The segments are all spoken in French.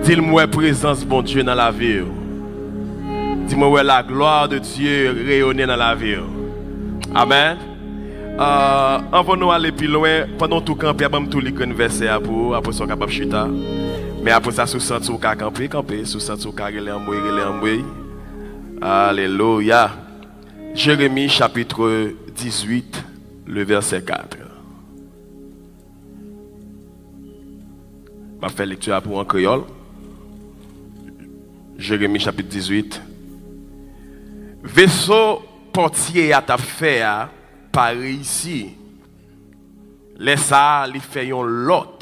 Dis-moi présence bon Dieu dans la vie. Dis-moi la gloire de Dieu rayonner dans la vie. Amen. Avant nous aller plus loin, pendant tout camper, je vais tout lire un verset pour après ça capable chuter. Mais après ça, sous sens ou camper, sous sens ou relé en boy. Alléluia. Jérémie chapitre 18, le verset 4. Je vais faire lecture pour en créole. Jérémie chapitre 18. Vaisseau portier à ta fait par ici. Laisse ça, li fait yon lot.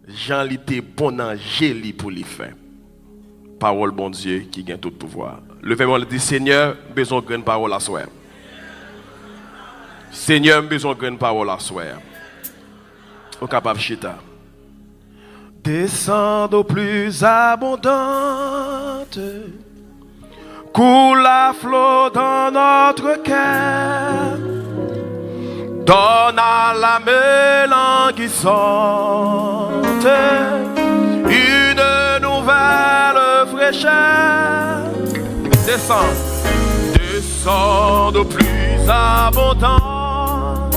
Jean li te bon angéli pour li faire. Parole bon Dieu qui gagne tout pouvoir. Le verbe dit Seigneur, besoin de grande parole à soi. Seigneur, besoin de grande parole à soi. Au capable chita. Descends d'eau plus abondante, coule à flot dans notre cœur, donne à la mélanguissante une nouvelle fraîcheur. Descends, descends d'eau plus abondante,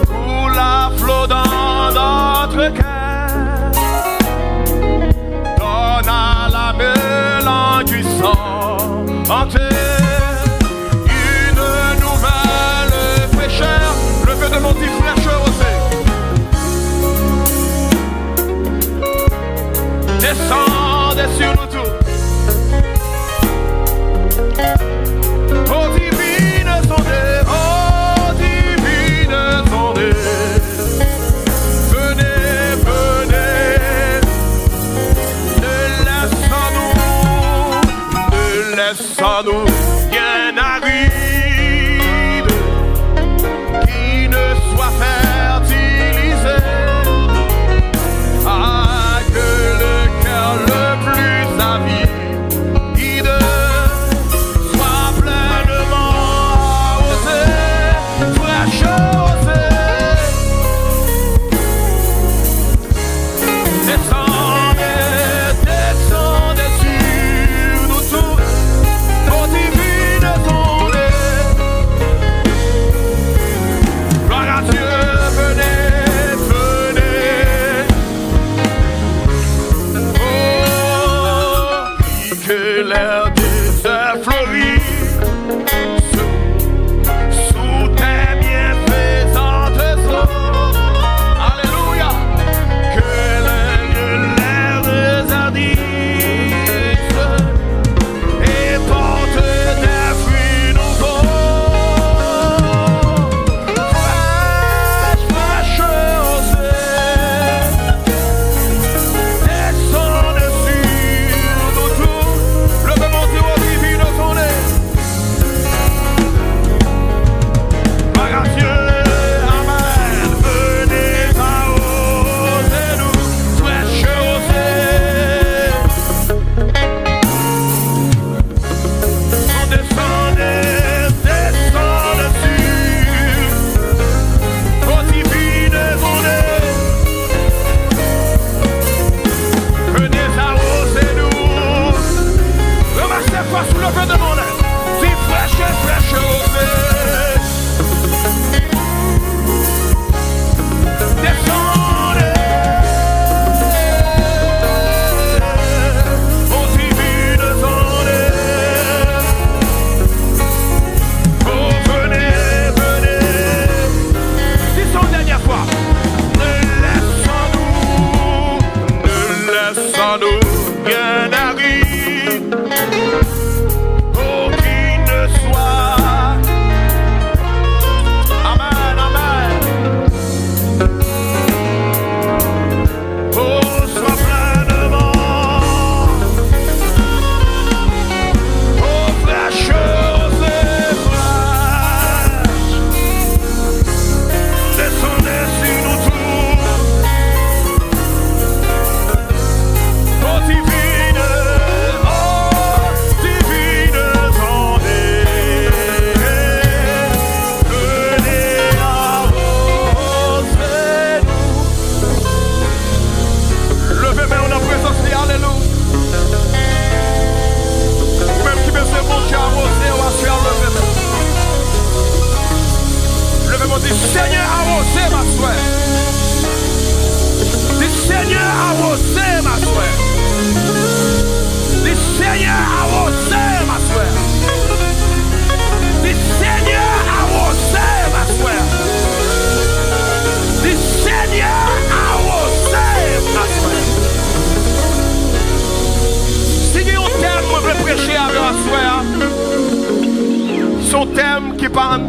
coule à flot dans notre cœur. À la mélanguissante une nouvelle fraîcheur. Le feu de mon petit fraîcheur aussi. Descendez sur nous tous. Oh divine sondée, oh divine sondée. Sans nous, bien aride, qui ne soit fertilisé, que le cœur le plus avide soit pleinement arrosé, fraîche arrosé. Descendez sur nous tous. Oh,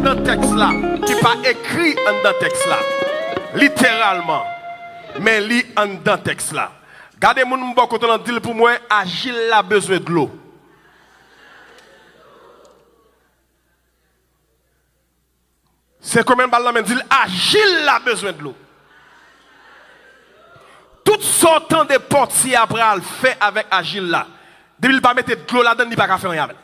dans le texte là, qui pas écrit dans le texte là, littéralement, mais lit dans le texte là. Gardez mon bon côté dit pour moi, Agile a besoin de l'eau. C'est comme un ballon dit Agile a besoin de l'eau. Tout sortant de portiers après le fait avec Agile là. Depuis il pas mettre de l'eau là-dedans, il pas faire rien avec.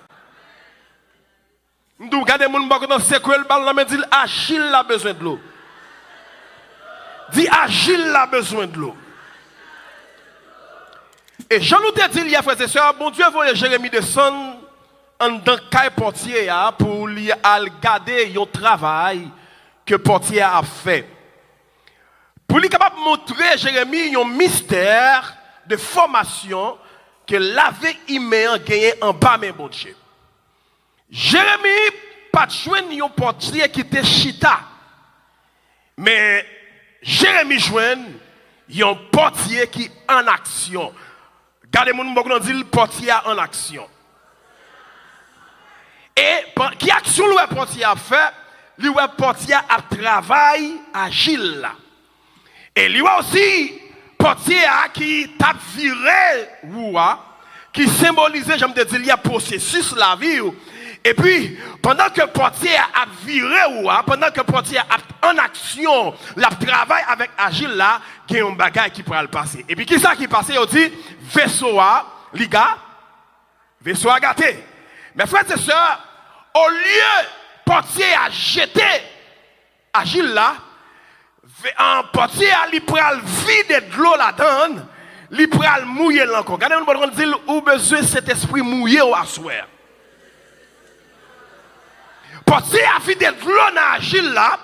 Nous regardez mon bon côté c'est que le ballon dit Agile a besoin de l'eau. Dit Agile a besoin de l'eau. Et Jean nous te dit il y a frères et sœurs, bon Dieu voulait Jérémie descendre en dans caille portier pour lui garder un travail que portier a fait. Pour lui capable montrer Jérémie un mystère de formation que l'avait immédiat gagné en bas mais bon Dieu. Jérémie pas joindre un portier qui était chita. Mais Jérémie joindre un portier qui en action. Gardez mon bon dit le portier en action. Et qui action le portier a fait, le portier a travail agile là. Et lui aussi portier qui t'a viré qui symbolisait j'aime te dire il y a processus la vie. Et puis pendant que portier a viré pendant que portier a en action, la travail avec agile là, il y a un bagage qui pourra le passer. Et puis qui ça qui passe, on dit vaisseau liga vaisseau a gâté. Mes frères et sœurs, au lieu portier a jeté agile là, en portier a li pral vide de l'eau là-dedans, li pral mouiller l'encore. Regardez on va dire où besoin cet esprit mouillé au assoir. Portier a vide de l'eau dans agile là,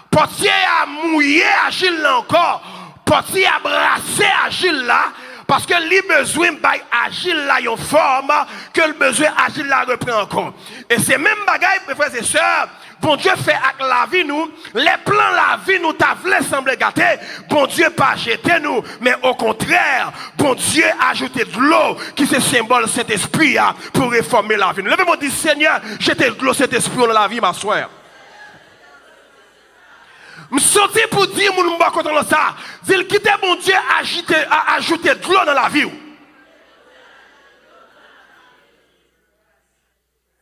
portier a mouillé agile là encore, portier a brassé agile là. Parce que les besoins d'agile là une forme que le besoin agile là reprend encore. Et c'est même bagaille, mes frères et sœurs, bon Dieu fait avec la vie nous, les plans la vie nous t'a voulu sembler gâter, bon Dieu pas jeter nous, mais au contraire, bon Dieu a ajouté de l'eau qui se symbole cet esprit pour réformer la vie. Levez-moi dit Seigneur, jetez de l'eau cet esprit dans la vie ma soeur. Je suis sorti pour dire mon mba contre ça. Dire quitter mon Dieu à ajouter de l'eau dans la vie.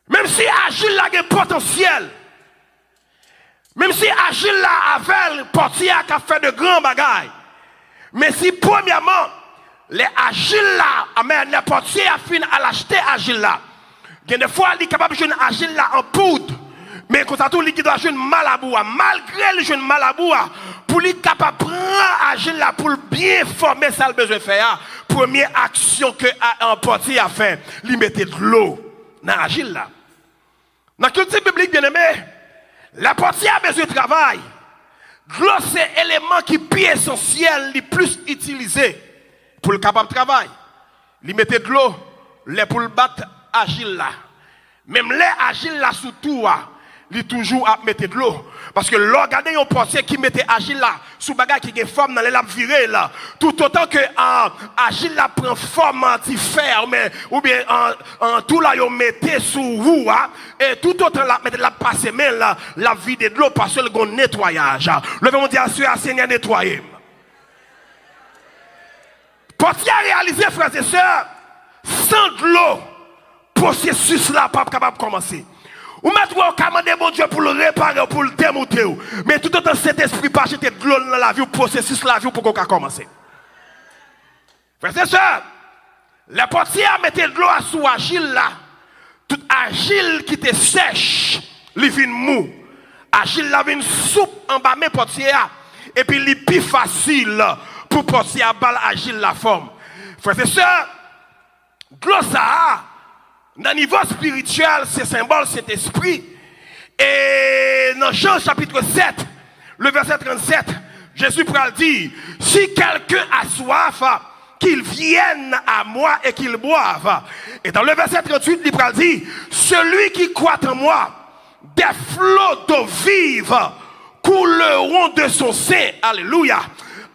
Même si Agile a un potentiel. Même si Agile là avait le portier qui a fait de grands bagailles. Mais si premièrement les Agile là, amen, les portiers a fini à l'acheter Agile là. Il y a des fois il est capable de jouer Agile là en poudre. Mais quand ça tout il doit jouer malaboua malgré le jeune malaboua pour lui capable prendre agir là pour bien former ça le besoin faire première action que un portier a fait lui mettre de l'eau dans agir là dans la culture biblique bien aimé la portier a besoin de travail l'eau c'est élément qui est essentiel le plus utilisé pour le capable de travail lui mettre de l'eau les pour le battre agir là même les agir là sous tout il toujours à mettre de l'eau parce que l'organe un portier qui mettait agile là sous bagage qui est forme dans les lames virées là tout autant que agile là prend forme anti-fer mais ou bien en tout là yo mettait sous roue et tout autant là mettre la passer mais là la vide de l'eau parce que le gon nettoyage le vont dire à Seigneur nettoyer portier réalisé frères et sœurs sans de l'eau processus là pas capable de commencer. Ou mettre au commandé mon Dieu pour le réparer, pour le démonter. Mais tout autant cet esprit pas jeter de l'eau dans la vie, processus la vie pour qu'on commencer. Frères et sœurs, les portiers a mis de l'eau à sous agile là. Tout agile qui était sèche, il vient mou. Agile là vient soupe en bas mes portiers. Et puis il plus facile pour portier à balle agile la forme. Frères et sœurs, de l'eau ça dans le niveau spirituel, c'est symbole, cet esprit. Et dans Jean chapitre 7, le verset 37, Jésus pourra dire, si quelqu'un a soif, qu'il vienne à moi et qu'il boive. Et dans le verset 38, il pourra dire, celui qui croit en moi, des flots d'eau vive couleront de son sein. Alléluia.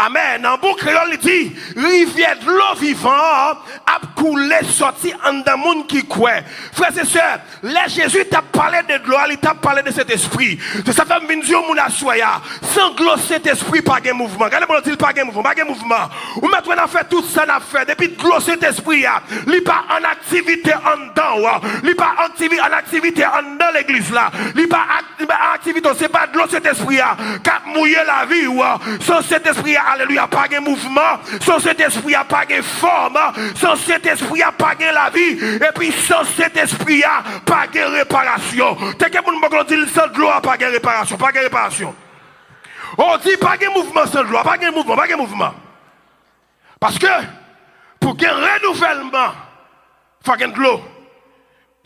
Amen. En bon créole, il dit, rivière de l'eau vivante a couler, sorti en d'un monde qui croit. Frères et sœurs, là Jésus t'a parlé de gloire, il t'a parlé de cet esprit. C'est ça fait me dire, mon assoya, sans gloire, cet esprit, pas de mouvement. Regardez-moi, il pas de mouvement, pas de mouvement. Ou maintenant, on a fait tout ça, on a fait. Depuis gloire, cet esprit, il n'est pas en activité en dedans, il n'est pas en activité en dedans l'église là. Il n'est pas en activité, c'est pas de gloire, cet esprit, qui a mouillé la vie, sans cet esprit, alléluia, pas de mouvement, sans cet esprit, pas de forme, sans cet esprit, pas de la vie, et puis sans cet esprit, pas de réparation. T'es que vous dit sans gloire, pas de réparation, pas de réparation. On dit pas de mouvement sans gloire, pas de mouvement, pas de mouvement. Parce que pour qu'il y ait un renouvellement, il faut qu'il y ait de l'eau.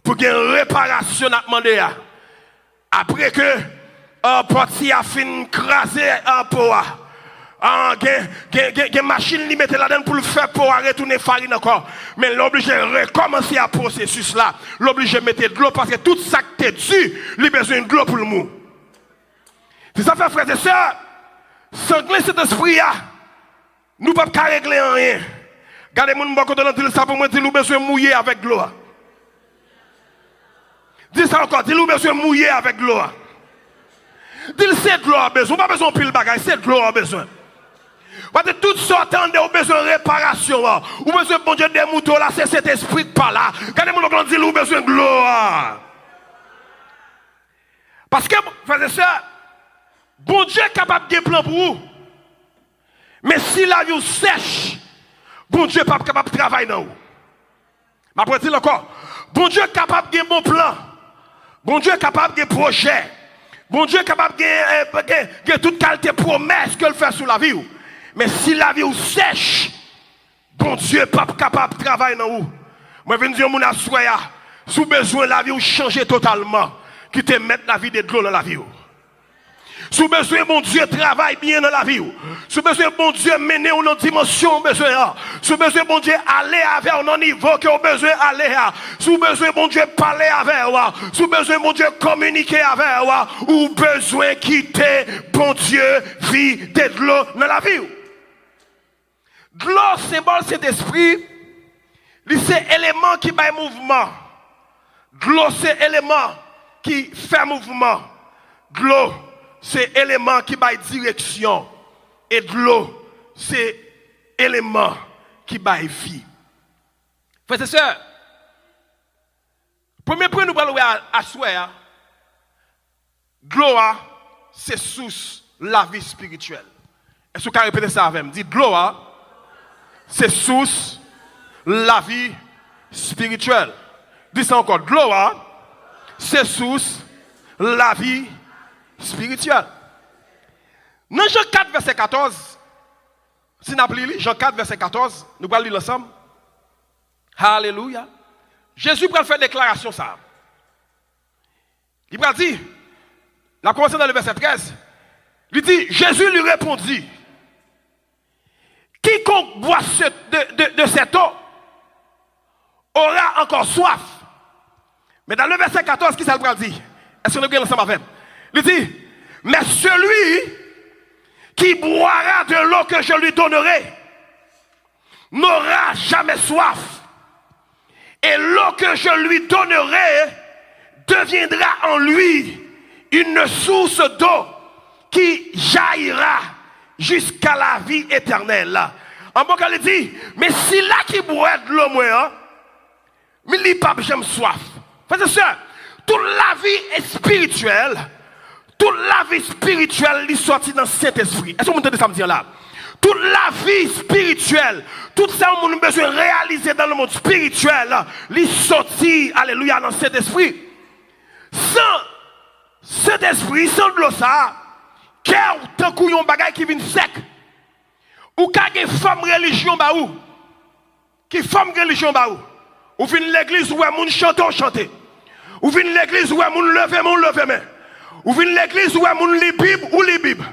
Pour qu'il y ait une réparation, on a demandé. Après que un portier a fini craser un pot. Une machine qui mettait là-dedans pour le faire pour retourner farine encore. Mais l'obligé de recommencer à processus là. L'obligé de mettre de l'eau parce que tout ça qui est dessus, il a besoin de l'eau pour le mou. C'est ça, frères et sœurs. Sangler cet esprit là, nous ne pouvons pas régler rien. Regardez-moi, nous ça pour moi, nous besoin de mouiller avec de l'eau. Dis ça encore, dis-nous besoin de mouiller avec de l'eau. Dis c'est de l'eau a besoin, pas besoin de pile bagaille, c'est de l'eau a besoin. Parce que toutes sortes de besoin de réparation, ou besoin de bon Dieu des moutons là, c'est cet esprit pas là. Regardez-moi quand on dit nous besoin de l'eau. Parce que, frères et sœurs, bon Dieu est capable de plan pour vous. Mais si la vie sèche, bon Dieu n'est pas capable de travailler dans vous. Ma dire encore, bon Dieu est capable de bon plan. Bon Dieu est capable de projet. Bon Dieu est capable de toute qualité de promesse qu'il fait sur la vie. Mais si la vie sèche, bon Dieu n'est pas capable de travailler dans vous. Moi, je viens dire, mon assoya, sous besoin de la vie, changer totalement. Qui te mette la vie de l'eau dans la vie. Sous besoin, bon Dieu travaille bien dans la vie. Sous besoin, bon Dieu mener dans une dimension besoin. Sous besoin, bon Dieu aller avec un niveau que vous besoin aller. Sous besoin, bon Dieu parler avec. Sous besoin, bon Dieu communiquer avec. Ou besoin quitter, bon Dieu, vie de l'eau dans la vie. De l'eau, symbole cet esprit. C'est élément qui fait mouvement. De l'eau, c'est élément qui fait mouvement. De l'eau, c'est élément qui baille direction. Et de l'eau, c'est élément qui baille vie. Frères et sœurs, premier point nous parlons à souhait. De l'eau, c'est source la vie spirituelle. Est-ce que vous pouvez répéter ça avec moi? Dites de l'eau, c'est source la vie spirituelle. Dites ça encore. De l'eau, c'est source la vie spirituelle. Dans Jean 4, verset 14, si nous appelons Jean 4, verset 14, nous allons lire ensemble. Alléluia. Jésus va faire déclaration ça. Il va dire, la commencé dans le verset 13, il dit, Jésus lui répondit, quiconque boit de cette eau aura encore soif. Mais dans le verset 14, qui ça le dit? Est-ce que nous regardons ensemble avec? Il dit, mais celui qui boira de l'eau que je lui donnerai n'aura jamais soif. Et l'eau que je lui donnerai deviendra en lui une source d'eau qui jaillira jusqu'à la vie éternelle. En bon cas, il dit, mais si là qui boit de l'eau, moi, mais il n'y a pas jamais soif. Frères et sœurs, toute la vie est spirituelle. Toute la vie spirituelle est sortie dans cet esprit. Est-ce que vous entendez ça me dire là? Toute la vie spirituelle, tout ça qu'on a besoin de réaliser dans le monde spirituel, est sorti, alléluia, dans cet esprit. Sans cet esprit, sans de l'eau, ça, cœur, tant qu'il y a un bagage qui vient sec, ou qu'il y a une femme religion, qui femme religion, ou vient l'église où les gens chantent, ou vient l'église où les gens lèvent, ou vient l'église où les gens lisent Bible ou lisent Bible.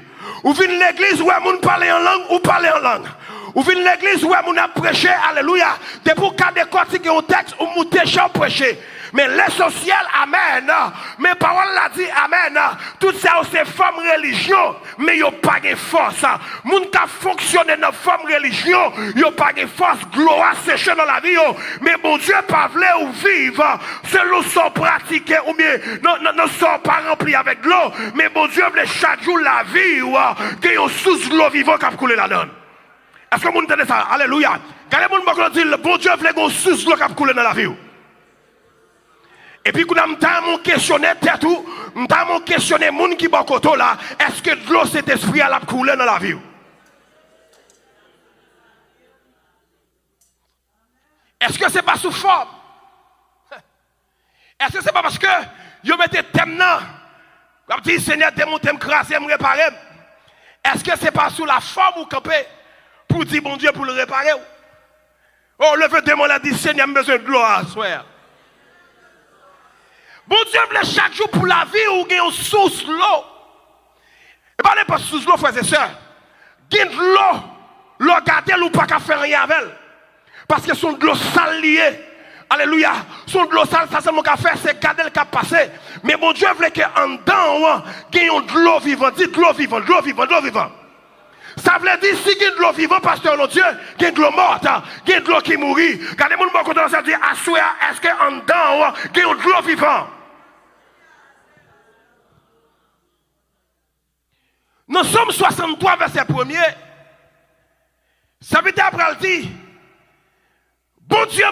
Ou vient l'église où les gens parlent en langue ou parlent en langue. Ou vient l'église où les gens prêchent, alléluia. Depuis qu'à décortiquer un texte ou monter chant prêcher. Mais l'essentiel, amen. Mais parole l'a dit, amen. Tout ça, c'est forme religion, mais il n'y a pas de force. Moun qui fonctionne dans la forme religion, il n'y a pas de force, gloire séchée dans la vie. Mais bon Dieu, pas voulu ou vivre, selon son pratiqué, ou bien ne sont pas remplis avec l'eau. Mais bon Dieu, veut chaque jour la vie, qu'il y a sous l'eau vivante qui a coulé là-dedans. Est-ce que vous entendez ça? Alléluia. Quand les gens disent, bon Dieu veut qu'on sous l'eau qui a coulé dans la vie. Et puis, quand on questionné tête ou, on questionné les gens qui sont côté là, est-ce que de l'eau, cet esprit a coulé dans la vie? Est-ce que ce n'est pas sous forme? Est-ce que ce n'est pas parce que vous mettez thème là, comme dit Seigneur, thème crasé, me réparer? Est-ce que ce n'est pas sous la forme ou campé pour dire bon Dieu pour le réparer? Oh, le feu démon a dit Seigneur, j'ai besoin de gloire, soeur. Bon Dieu voulait chaque jour pour la vie ou gagne sous l'eau. Et pas n'importe sous l'eau, frères et sœurs. Gagne l'eau, l'eau gardée ou pas qu'à faire rien avec elle. Parce que son de l'eau sale liée. Alléluia. Son de l'eau sale, ça c'est mon qu'à faire, c'est garder le cap passé. Mais mon Dieu voulait qu'en dedans, gagne de l'eau vivante. Dit de l'eau vivante, de l'eau vivante, de l'eau vivante. Ça veut dire si il y a de l'eau vivante, pasteur, mon Dieu, il y a de l'eau morte, il y a de l'eau qui mourit. Regardez-moi le bon côté, ça dit, est-ce qu'en dedans, il y a de l'eau vivante? Nous sommes 63, verset 1er. Ça veut dire après, il dit, bon Dieu,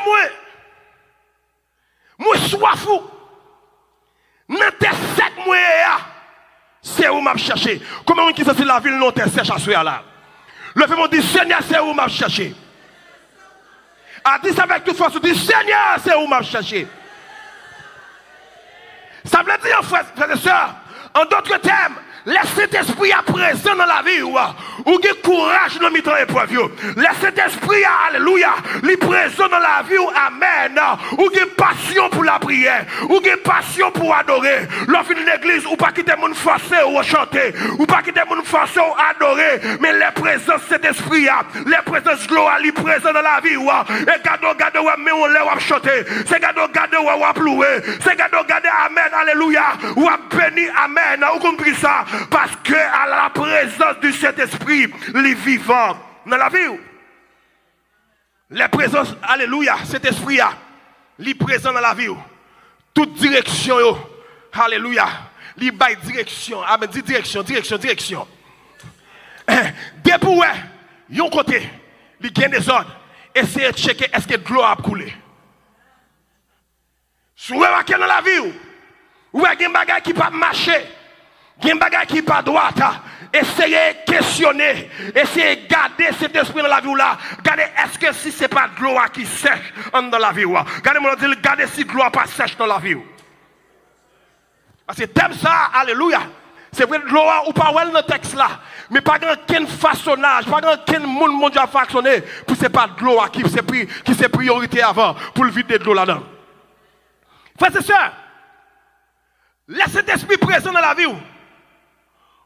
moi soif fou. Dans tes 7 mois, c'est où m'a cherché. Comment on dit que c'est la ville non t'es sèche à ce là? Le fait m'a dit, Seigneur, c'est où m'a cherché. A dit ça avec toute force, dit, Seigneur, c'est où m'a cherché. Ça veut dire, frères et sœurs, en d'autres termes, laisse cet esprit à présent dans la vie ou qui courage dans mi-temps épreuve. Laisse cet esprit à alléluia, li présent dans la vie ou amen. Ou qui passion pour la prière, ou qui passion pour adorer. L'offre de l'église ou pas quitter mon forcer ou chanter, ou pas quitter mon forcer ou adorer, mais les présences cet esprit les présences gloire li présent dans la vie ou et gado mais on l'a chanter, c'est gado ou louer, c'est gado amen alléluia ou béni amen. Ou compris ça? Parce que à la présence du Saint-Esprit, les vivants dans la vie. Les présences, alléluia, cet esprit les présent dans la vie. Toute direction, alléluia, les bail direction, amen, dit direction. Depuis yon côté, il gagne des ordres, essayez de checker est-ce que de l'eau a coulé. Si vous remarquez dans la vie, ou il y a des bagages qui ne peuvent pas marcher. Il y a des bagages qui ne peuvent pas droit. Essayez de questionner. Essayez de garder cet esprit dans la vie. Regardez, est-ce que si ce n'est pas de l'eau qui sèche dans la vie? Regardez si de l'eau n'est pas sèche dans la vie. Parce que t'aimes ça, alléluia. C'est vrai, de l'eau ou pas dans le texte là. Mais pas qu'un façonnage, pas qu'un monde mondial façonné. Pour ce n'est pas de l'eau qui c'est priorité avant. Pour le vider de l'eau là-dedans. Frères et sœurs, laissez cet esprit présent dans la vie.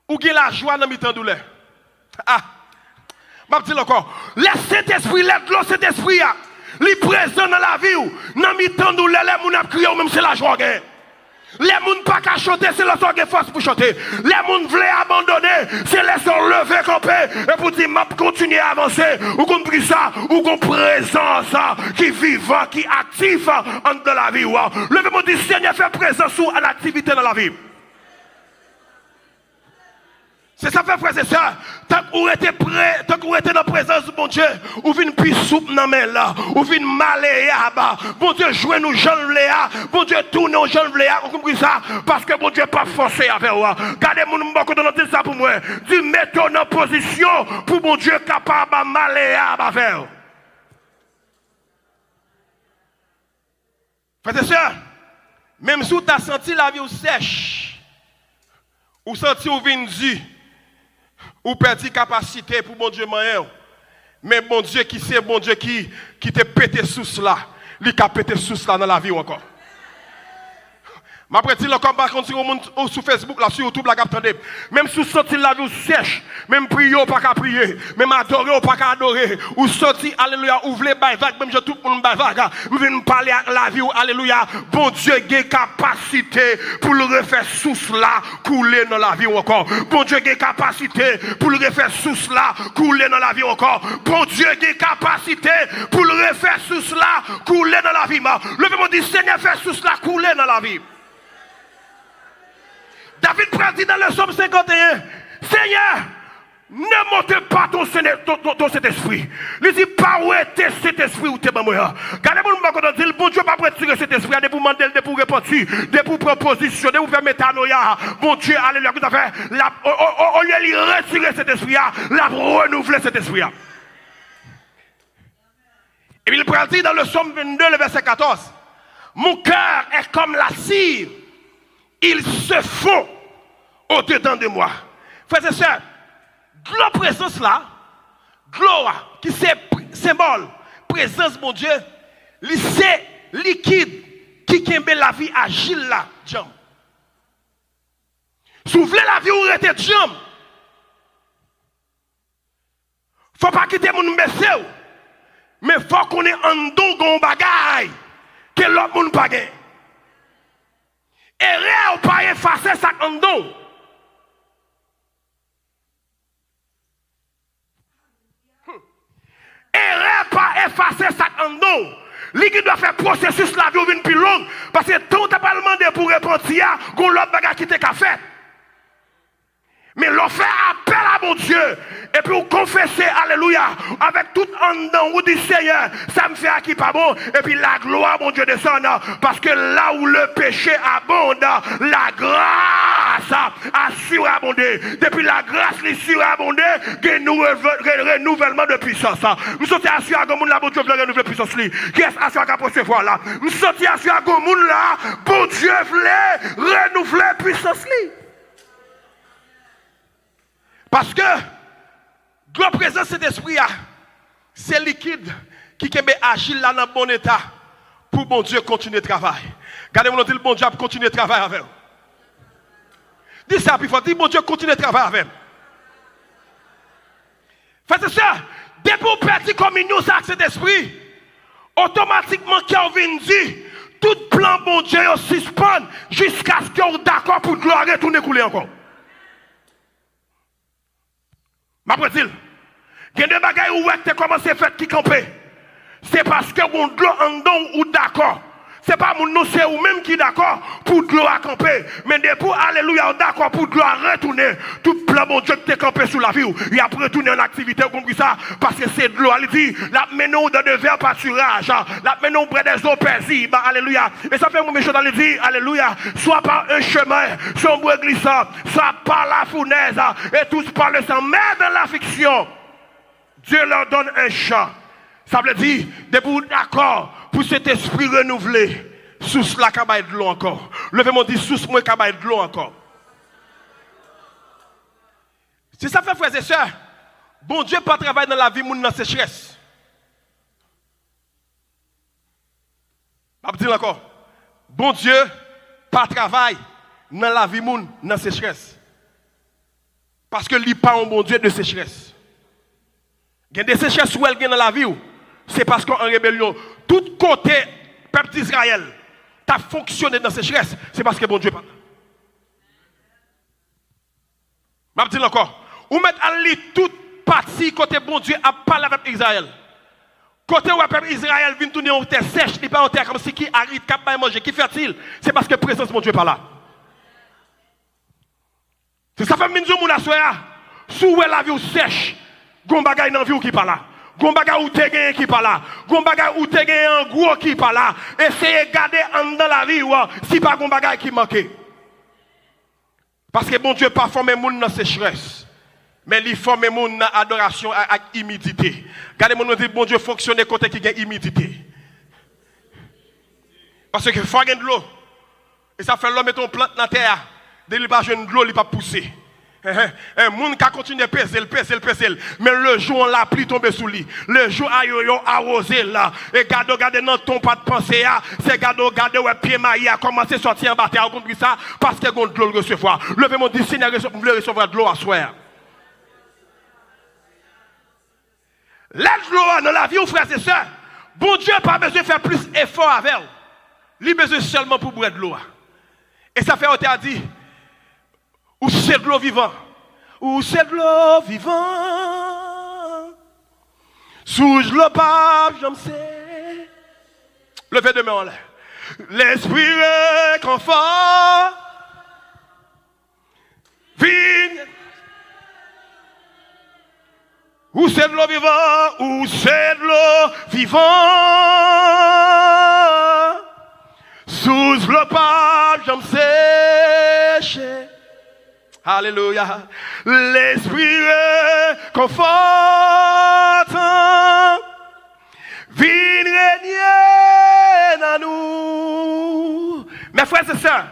Ou gagne la joie dans mi-temps douleur. Je vais dire encore. Laissez cet esprit, laisse cet esprit, il est présent dans la vie. Dans mi-temps douleur, les gens crié, même c'est la joie. Les gens pas qu'à chanter, c'est leur force pour chanter. Les gens veulent abandonner, c'est les gens lever camper et pour dire, m'a continuer à avancer. Ou compris ça, ou qu'on présence qui vivant, qui active dans la vie. Levez-moi du Seigneur fait présence ou en activité dans la vie. C'est ça fait frère et sœur. Tant qu'on était prêt, tant qu'on était dans la présence de mon Dieu, ou vient plus soupe dans la là, ou vient maléa, bon Dieu jouez nous jeunes léa, bon Dieu tourne aux jeunes léa, vous comprenez ça? Parce que bon Dieu pas forcé avec moi. Gardez mon beaucoup de notre ça pour moi. Dis mettons en position pour mon Dieu capable de maléa avec. Frère et sœur, même si tu as senti la vie sèche, ou senti ou vindu, ou perdu capacité pour bon Dieu moyen. Mais bon Dieu qui c'est bon Dieu qui te pété sous cela, lui qui a pété sous cela dans la vie encore. M'après dire encore par contre sur Facebook là sur YouTube là attendez même sous sorti la vie sèche même prier pas qu'à prier même adorer pas qu'à adorer ou sorti alléluia ouvrir bail vague même je tout le monde bail vague nous venons parler à la vie alléluia bon Dieu a capacité pour le refaire source là couler dans la vie encore bon Dieu a capacité pour le refaire source là couler dans la vie encore bon Dieu a capacité pour le refaire source là couler dans la vie levez-moi dit Seigneur fais source là couler dans la vie. David prédit dans le psaume 51, Seigneur, ne montez pas ton cet esprit. Il dit, pas où était cet esprit ou t'es moi. Regardez-moi, le bon Dieu pas pour retirer cet esprit, de pour demander, de pour répondre, de pour proposition, de pour faire métanoïa. Bon Dieu, alléluia, vous avez fait, au lieu de retirer cet esprit, la renouveler cet esprit. Et il prédit dans le psaume 22, le verset 14, mon cœur est comme la cire. Il se fond au-dedans de moi. Frères et sœurs, la présence là, gloire, qui c'est symbole, présence mon Dieu, c'est liquide qui kembe la vie agile là, jam. Souffler la vie ou rete jam. Faut pas quitter mon message, mais faut qu'on ait un don gon bagay que l'autre moun pa gen. Et rien pas effacer ça en don. Et rien pas effacer ça en don. Lui qui doit faire processus la vie ou une plus longue. Parce que tout n'a pas demandé pour répondre à qu'on l'autre bagage qui t'a fait. Mais l'on fait appel à mon Dieu. Et puis vous confessez, alléluia, avec tout en dedans, vous dites Seigneur, ça me fait acquis pas bon. Et puis la gloire, mon Dieu, descend. Parce que là où le péché abonde, la grâce a surabondé. Depuis la grâce les surabondé, il y a un renouvellement de puissance. Nous sommes assurés à Gomoun là, bon Dieu, veut renouveler la puissance. Qui est assuré à recevoir là? Nous sommes assurés à Gomoun là, bon Dieu, veut renouveler la puissance. Parce que la présence de cet esprit, c'est liquide qui est agile là dans le bon état pour bon Dieu continuer le travail. Regardez-moi, dit le bon Dieu continue le travail avec vous. Dis ça, puis il faut dire bon Dieu continue le travail avec vous. Faites ça, dès que vous perdez communion avec cet esprit, automatiquement, Calvin dit, tout plan bon Dieu est suspend jusqu'à ce que vous êtes d'accord pour gloire retourner couler encore. Ma dit, il y a des bagailles où tu as commencé à faire qui camper. C'est parce que mon gloire en don ou d'accord. C'est pas mon nom, c'est ou même qui d'accord pour gloire camper. Mais depuis, alléluia, d'accord pour gloire retourner. Tout plan mon Dieu qui est campé sous la vie. Il a retourné en activité comme ça. Parce que c'est de l'eau. Il dit, la menon dans de verts pâturage. La menon près des eaux paisibles. Alléluia. Et ça fait mon méchant dans le dit, alléluia. Soit par un chemin, sombre glissant, soit par la fournaise. Et tous par le sang. Mais dans la fiction, Dieu leur donne un chant. Ça veut dire, depuis d'accord pour cet esprit renouvelé, sous la cabaye de l'eau encore. Levez-moi dit, sous moi cabaye de l'eau encore. Si ça fait frères et sœurs, bon Dieu pas travailler dans la vie moun dans sécheresse. Je vais dire encore, bon Dieu pas travailler dans la vie moun dans sécheresse. Parce que lui pas un bon Dieu de sécheresse. Il y a des sécheresses où elle gagne dans la vie. C'est parce qu'en rébellion, tout côté peuple d'Israël a fonctionné dans ces sécheresse, c'est parce que bon Dieu pas. Je vais dire encore, ou mettre à lui toute partie côté bon Dieu a parlé avec Israël. Côté où le peuple Israël vient tourner en terre sèche, il n'est pas en terre comme si qui aride, qui a manger, qui fertile. C'est parce que la présence de mon Dieu n'est pas là. C'est ça fait minzo mon assoya. Sous la vie sèche, gon bagay nan vie qui pas là. Gon bagay ou te gen qui pas là. Gon bagay ou te gen en gros qui pas là. Essayez de garder en dans la vie ou si pas gon bagay qui manque. Parce que bon Dieu pas former moun dans sécheresse. Mais il forme moun dans adoration avec humidité. Regardez mon dit bon Dieu fonctionner côté qui gagne humidité. Parce que faut gagner de l'eau. Et ça fait l'homme mettre une plante dans la terre. Dès qu'il pas jeune de l'eau, il pas pousser. Un monde qui a continué à peser. Mais le jour, la pluie tombe sous lui. Le jour, il a arrosé là. Et regardez dans ton pas de pensée. C'est regardez où pied maillé a commencé à sortir en bataille. Vous comprenez ça? Parce qu'il y a de l'eau recevoir. Levez-moi, dit Seigneur, je veux recevoir de l'eau à soir. L'aide de l'eau dans la vie, frères et sœurs. Bon Dieu n'a pas besoin de faire plus d'efforts avec elle. Il a besoin seulement pour boire de l'eau. Et ça fait, on t'a dit, ou c'est de l'eau vivante. Ou c'est de l'eau vivante. Sous le pape, je me sais. Levez de main en l'air. L'esprit réconfort. Vigne. Ou c'est de l'eau vivante. Ou c'est de l'eau vivante. Sous le pape, je me sais. Alléluia. L'esprit conforte. Vigne régner dans nous. Mes frères et sœurs,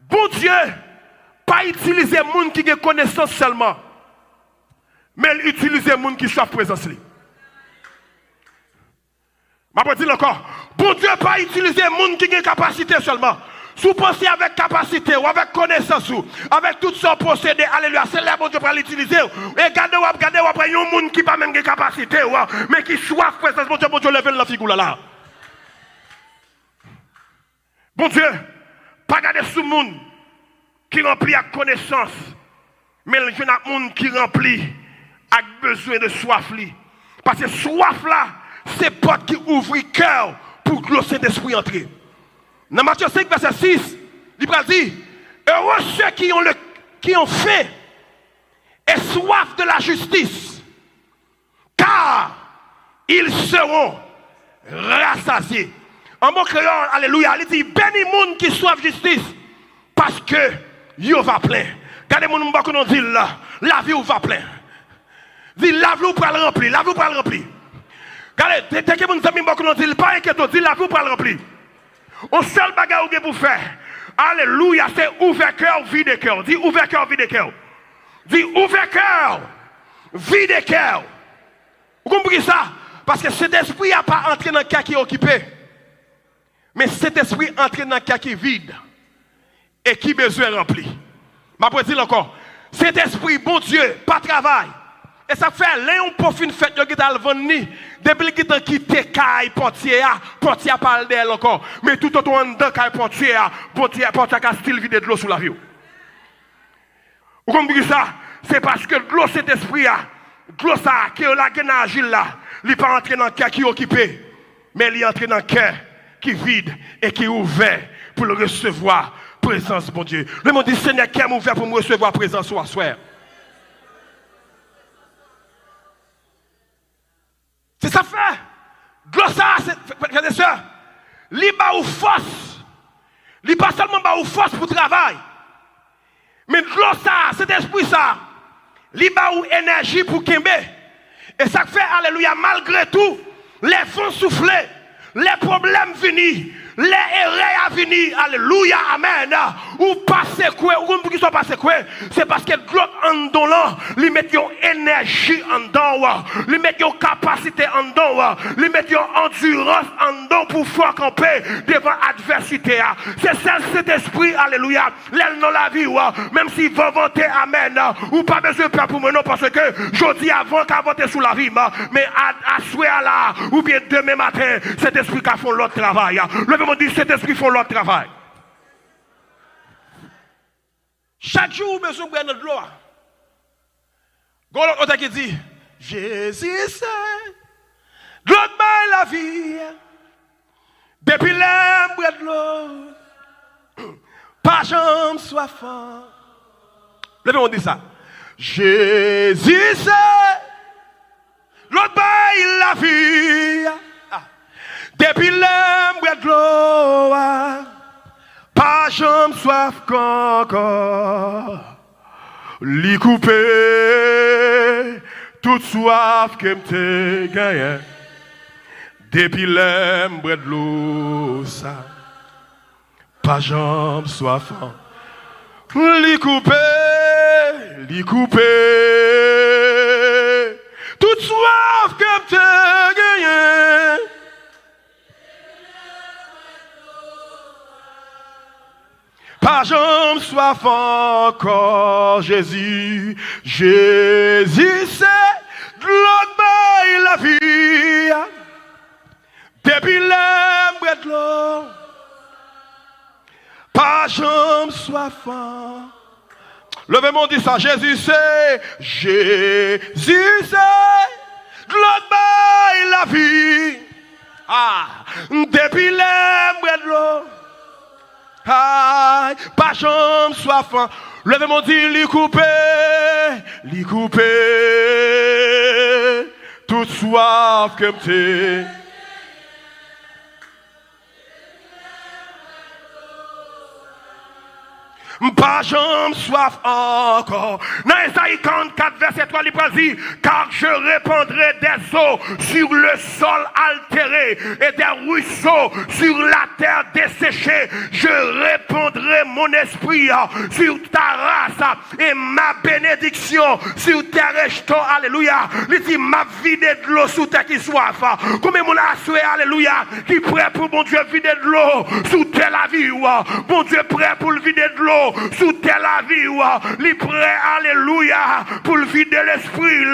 bon Dieu, pas utiliser les gens qui ont connaissance seulement, mais utiliser les gens qui savent présence. Je vais dire encore, bon Dieu, pas utiliser les gens qui ont capacité seulement. Si vous pensez avec capacité ou avec connaissance ou avec tout son procédé, alléluia, c'est là bon Dieu pour l'utiliser. Et regardez, après, il y a un monde qui n'a pas même de capacité, mais qui soif présence, bon Dieu, levez la figure là. Bon Dieu, pas garder sous le monde qui remplit avec connaissance, mais il y a un monde qui remplit avec besoin de soif. Parce que soif là, c'est porte qui ouvre le cœur pour que le Saint-Esprit entre. Dans Matthieu 5, verset 6, il dit, heureux ceux qui ont fait et soif de la justice, car ils seront rassasiés. En mot créole, alléluia, il dit, béni moun qui soif justice, parce que yo va plein. Regardez mon nom qu'on dit là, la vie va plein. Dit la vie pour le remplir, la vie pour le remplir. Regardez, dès que mon ami qu'on dit, pas inquiétant, dit la vie pour le remplir. On seul bagage pour faire. Alléluia, c'est ouvert cœur, vide cœur. Dis ouvert cœur, vide cœur. Dis ouvert cœur, vide cœur. Vous comprenez ça? Parce que cet esprit n'a pas entré dans le cœur qui est occupé. Mais cet esprit entre dans le cœur qui est vide. Et qui besoin rempli. Je vais dire encore. Cet esprit, bon Dieu, pas travail. Et ça fait là on peut faire fête yo qui t'a vendre depuis qu'il t'a quitté caille portier parle d'elle encore mais tout autour en dedans caille portier a style vide de l'eau sous la vie. Vous comprenez ça? C'est parce que l'eau cet esprit a de l'eau ça qui est la génage là, il pas entrer dans le cœur qui est occupé mais il entre dans le cœur qui est vide et qui est ouvert pour le recevoir présence bon Dieu. Le monde dit Seigneur qui est ouvert pour me recevoir présence ce soir. C'est ça fait. Glossa, frères et sœurs, li ba ou force. Li pas seulement ba ou force pour travail. Mais glossa, cet esprit ça, li ba ou énergie pour kembe. Et ça fait, alléluia, malgré tout, les vents soufflés, les problèmes venus, les erreurs à venir, alléluia, amen. Ou passer quoi, ou qui sont passés quoi, c'est parce que l'autre en dedans, ils mettent une énergie en dedans, ils mettent une capacité en dedans, ils mettent une endurance en dedans pour faire camper devant l'adversité. C'est ça cet esprit, alléluia, l'aile dans la vie, même s'il va vanter, amen, ou pas besoin de peur pour moi, non, parce que je dis avant qu'à vanter sous la vie, mais à soir là, ou bien demain matin, cet esprit qui fait l'autre travail. Le monde dit cet esprit fait l'autre travail. Chaque jour, vous besoin de boire notre gloire. L'autre qui dit, Jésus c'est l'autre la vie. Depuis l'âme, boire de l'eau. Pas jamais soif. Le monde dit ça. Jésus c'est l'autre la vie. Depuis l'âme, boire de l'eau. Pas jamais soif encore. Li coupé toute soif que m'te gagné. Depuis l'âme, boire de l'eau. Pas jamais soif. Li coupé li coupé. Toute soif que t'as gagné. Pas jamais soif encore, Jésus. Jésus, c'est de l'eau la vie. Depuis l'embret de l'eau. Pas jamais soif. Levez-moi, dit ça. Jésus, c'est de l'eau la vie. Ah, depuis l'embret de l'eau. Aïe, pas chambre soif. Levez-moi dit, li coupé. Toute soif que m'te. Pas jambe soif encore. Dans Isaïe 44, verset 3, il dit, car je répandrai des eaux sur le sol altéré et des ruisseaux sur la terre desséchée. Je répandrai mon esprit sur ta race et ma bénédiction sur tes rejetons. Alléluia. Il dit, m'a vidé de l'eau sous ta qui soif. Combien mon assuré, alléluia, qui prêt pour mon Dieu vider de l'eau sous tes la vie. Mon Dieu prêt pour le vider de l'eau sous tel vie, li prêt, alléluia, pour le vider l'esprit,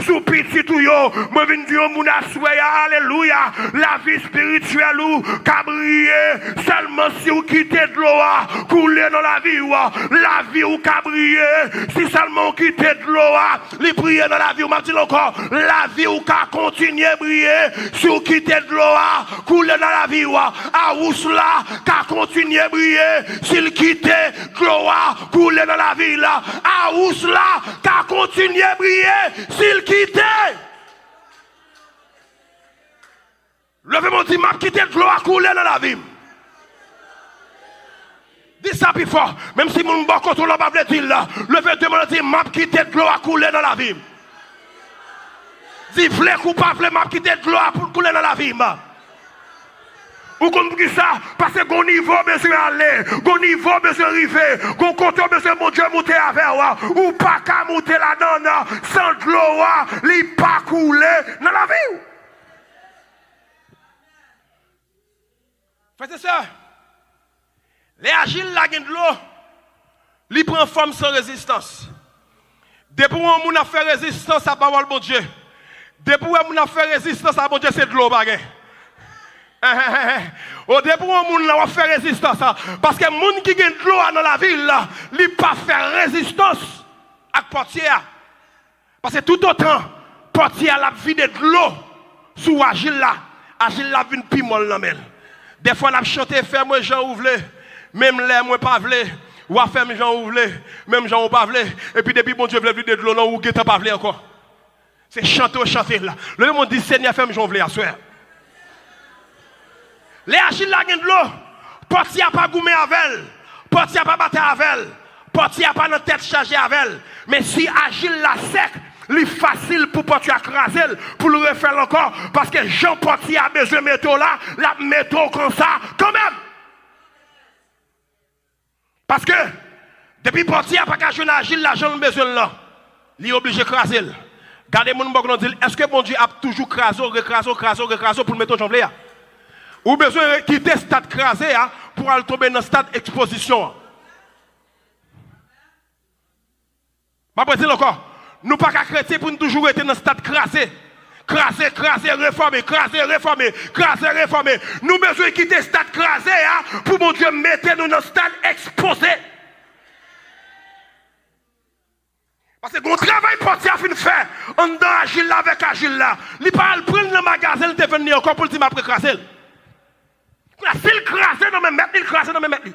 sous petit tout yo, moi vin dire mon assoya, alléluia, la vie spirituelle ou cabrier, seulement si vous quittez de l'eau, couler dans la vie ou cabrier, si seulement vous quittez de l'eau, li prier dans la vie, ou m'a dit encore, la vie ou ka continuer briller, si vous quittez de l'eau, couler dans la vie, à ousla, ka continuer briller, s'il quitte gloire couler dans la ville à Ousla qu'a continué à briller s'il quittait. Levez-moi dit m'a quitté gloire couler dans la ville. Dis ça plus fort, même si mon bon contrôle pas veut dire là. Levez-moi dit m'a quitté gloire couler dans la ville. Dis vle ou pas vle m'a quitté gloire pour couler dans la ville. Ou comme ça, parce que gon niveau besoin aller, gon niveau besoin arriver, gon compte besoin mon Dieu monter avec ou pas qu'à monter la donne sans de l'eau, li pas couler dans la vie. Frères et sœurs, les agiles la gain de l'eau, li prend forme sans résistance. Depuis où on a fait résistance à parole bon Dieu. Depuis où on a fait résistance à bon Dieu, c'est de l'eau baguette. Au début, on a fait résistance. Parce que les gens qui ont de l'eau dans la ville, ils ne peuvent pas faire résistance à la portière. Parce que tout autant, la portière a vidé de l'eau sous Agile là. Agile là vient plus molle dans elle. Des fois, on a chanté, ferme Jean ouvre, même les moi pas vle, ou ferme Jean ouvre, même Jean ou pas vle. Et puis depuis, bon Dieu veut vider de l'eau, non, ou guetta pas vle encore. C'est chanter là. Le monde dit, Seigneur, ferme Jean ouvre à soir. Les agiles la gen de l'eau, portier a pas goumé avec elle, portier a pas battu avec elle, portier a pas dans tête chargée avec elle. Mais si agile la sec, c'est facile pour portier à craser, pour le refaire encore, parce que Jean portier a besoin de métaux là, la métaux comme ça, quand même. Parce que, depuis portier a pas qu'à jouer agile, la Jean a besoin là, il est obligé de craser. Gardez mon bon dit, est-ce que bon Dieu a toujours crasé pour le mettre au janvier? Ou besoin de quitter le stade crasé pour aller tomber dans le stade exposition. Je vais dire encore, nous ne sommes pas chrétiens pour nous toujours être dans le stade crasé. Crasé, réformer. Nous besoin de quitter le stade crasé pour mon Dieu mettre nous dans le stade exposé. Parce que mon travail portier a fait faire, on doit agir là avec agir là. Il ne peut pas prendre le magasin, il peut venir encore pour le dire après crasé. S'il crase dans mes maîtres, il crase dans mes maîtres.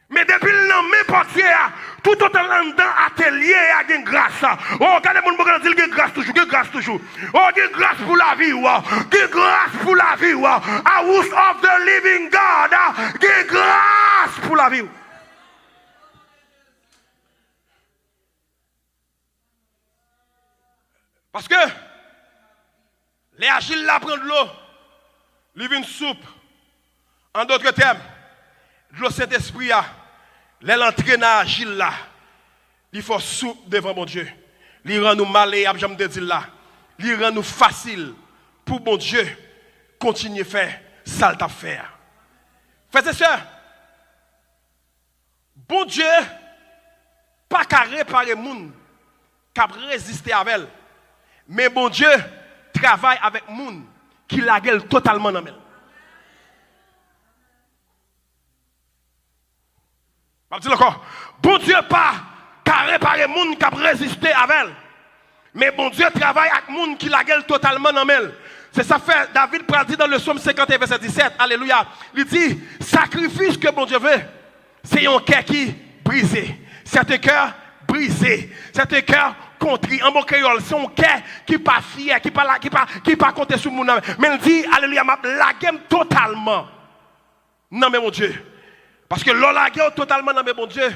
Mais depuis le nom, mes portiers, tout autant dans l'atelier, il y a une grâce. Oh, regardez mon bon dit qu'il y a une grâce toujours. Oh, il y a une grâce pour la vie. Il y a une grâce pour la vie. House of the living God. Il y a une grâce pour la vie. Parce que les agiles là prennent de l'eau. Living soupe. En d'autres termes, le Saint-Esprit a l'entraîne à agile là. Il faut souple devant mon Dieu. Il rend nous malléables, j'aime te dire là. Il rend nous facile pour mon Dieu continuer à faire ça le faire. Frères et sœurs, bon Dieu, pas qu'à réparer les gens qui résister avec elle. Mais bon Dieu travaille avec les gens qui la gueule totalement dans elle. Je vais dire encore, bon Dieu pas qu'à réparer les gens qui résister avec elle. Mais bon Dieu travaille avec les gens qui la gueule totalement dans elle. C'est ça fait David dit dans le psaume 51 verset 17. Alléluia. Il dit, sacrifice que bon Dieu veut, c'est un cœur qui brisé. C'est un cœur brisé. C'est un cœur contrit. En bon créole, c'est un cœur qui n'est pas fier, qui n'est pas compté sur mon âme. Mais il dit, alléluia, la game totalement. Non mais mon Dieu. Parce que l'on la game totalement, non mais mon Dieu.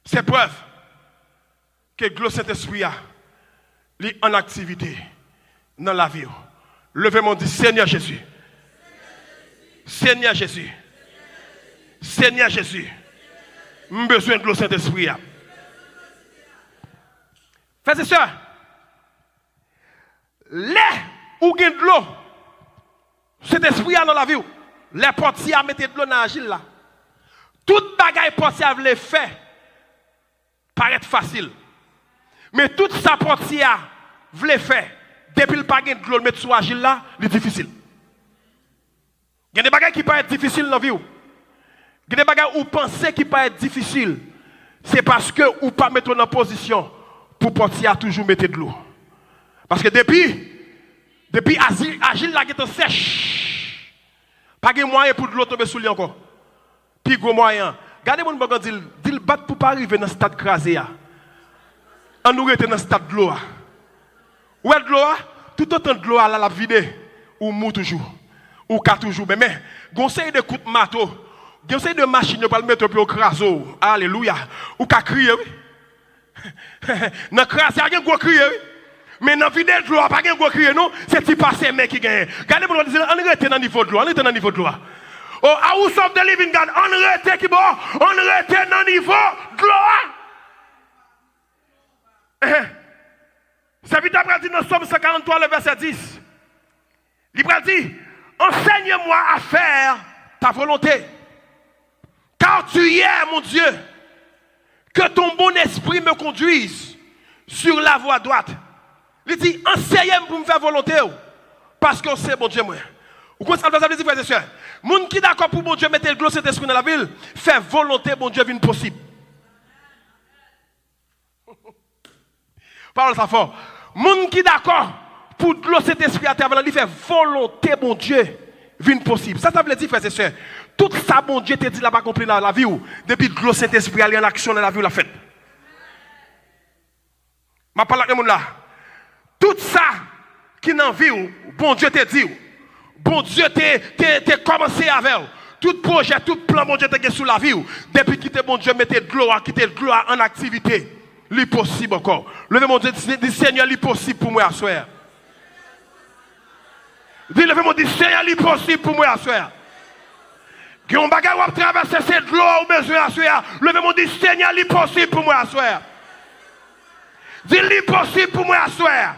C'est preuve que le Saint-Esprit a en activité dans la vie. Levez-moi dit Seigneur Jésus. Seigneur Jésus. Seigneur Jésus. J'ai besoin de l'eau Saint-Esprit. Frères et sœurs, les ou gain de l'eau, cet esprit dans la vie, les portiers mettent de l'eau dans la gile là. Toute bagaille portier veut faire paraît facile. Mais toute sa portier veut faire depuis le pas de l'eau mettre sur la gile là, c'est difficile. Il y a des bagailles qui peuvent être difficiles dans la vie. Il y a des bagages où vous pensez qu'il peut être difficile. C'est parce que vous ne pas mettre en position pour porter à toujours mettre de l'eau. Parce que depuis Agile la guette sèche. Pas de moyen pour de l'eau tomber sous lui encore. Puis gros moyen. Regardez mon bagan dit battre pour pas arriver dans stade crasé. On nous était dans stade de l'eau. Où est de l'eau? Tout autant de l'eau là la vide ou mou toujours. Ou ka toujours mais conseil de coup de marteau. Conseil de machine pour le mettre au craso. Alléluia. Ou ka crier oui. Dans crasé il y a un gros crier oui. Mais dans vide de l'eau pas un gros crier non, c'est petit passé mec qui gagne. Regardez pour dire on rete dans niveau de l'eau, on rete dans niveau de l'eau. Oh, house of the living God, on rete qui bon, on rete dans niveau de l'eau. C'est vite après dit dans Somme 143 le verset 10. Il dit enseigne-moi à faire ta volonté. Car tu es, mon Dieu, que ton bon esprit me conduise sur la voie droite. Il dit, enseigne-moi pour me faire volonté. Parce qu'on sait, mon Dieu, moi. Vous comprenez ce que ça veut dire, frères et sœurs? Les gens qui sont d'accord pour mon Dieu mettre le gros Saint-Esprit dans la ville, faire volonté, mon Dieu, vient possible. Parole ça fort. Les gens qui sont d'accord pour le Saint-Esprit à travers la vie, faire volonté, mon Dieu, vient possible. Ça veut dire, frères et sœurs, tout ça, mon Dieu, te dit là-bas compris dans la vie, depuis que le Saint-Esprit est en action dans la vie, la fête. Je parle avec les gens là. Tout ça qui est dans la vie, bon Dieu te dit, bon Dieu te commencé avec. Tout projet, tout plan, bon Dieu te sous la vie. Depuis que bon Dieu mette de l'eau, quitte de l'eau en activité. C'est possible encore. Levez mon Dieu, dit Seigneur, c'est possible pour moi à soir. Dis, levez mon Dieu, Seigneur, c'est possible pour moi à soir. Qui ont bagarre à traverser cette l'eau ou besoin à soir. Levez mon Dieu, Seigneur, c'est possible pour moi à soir. Dis, c'est possible pour moi à soir.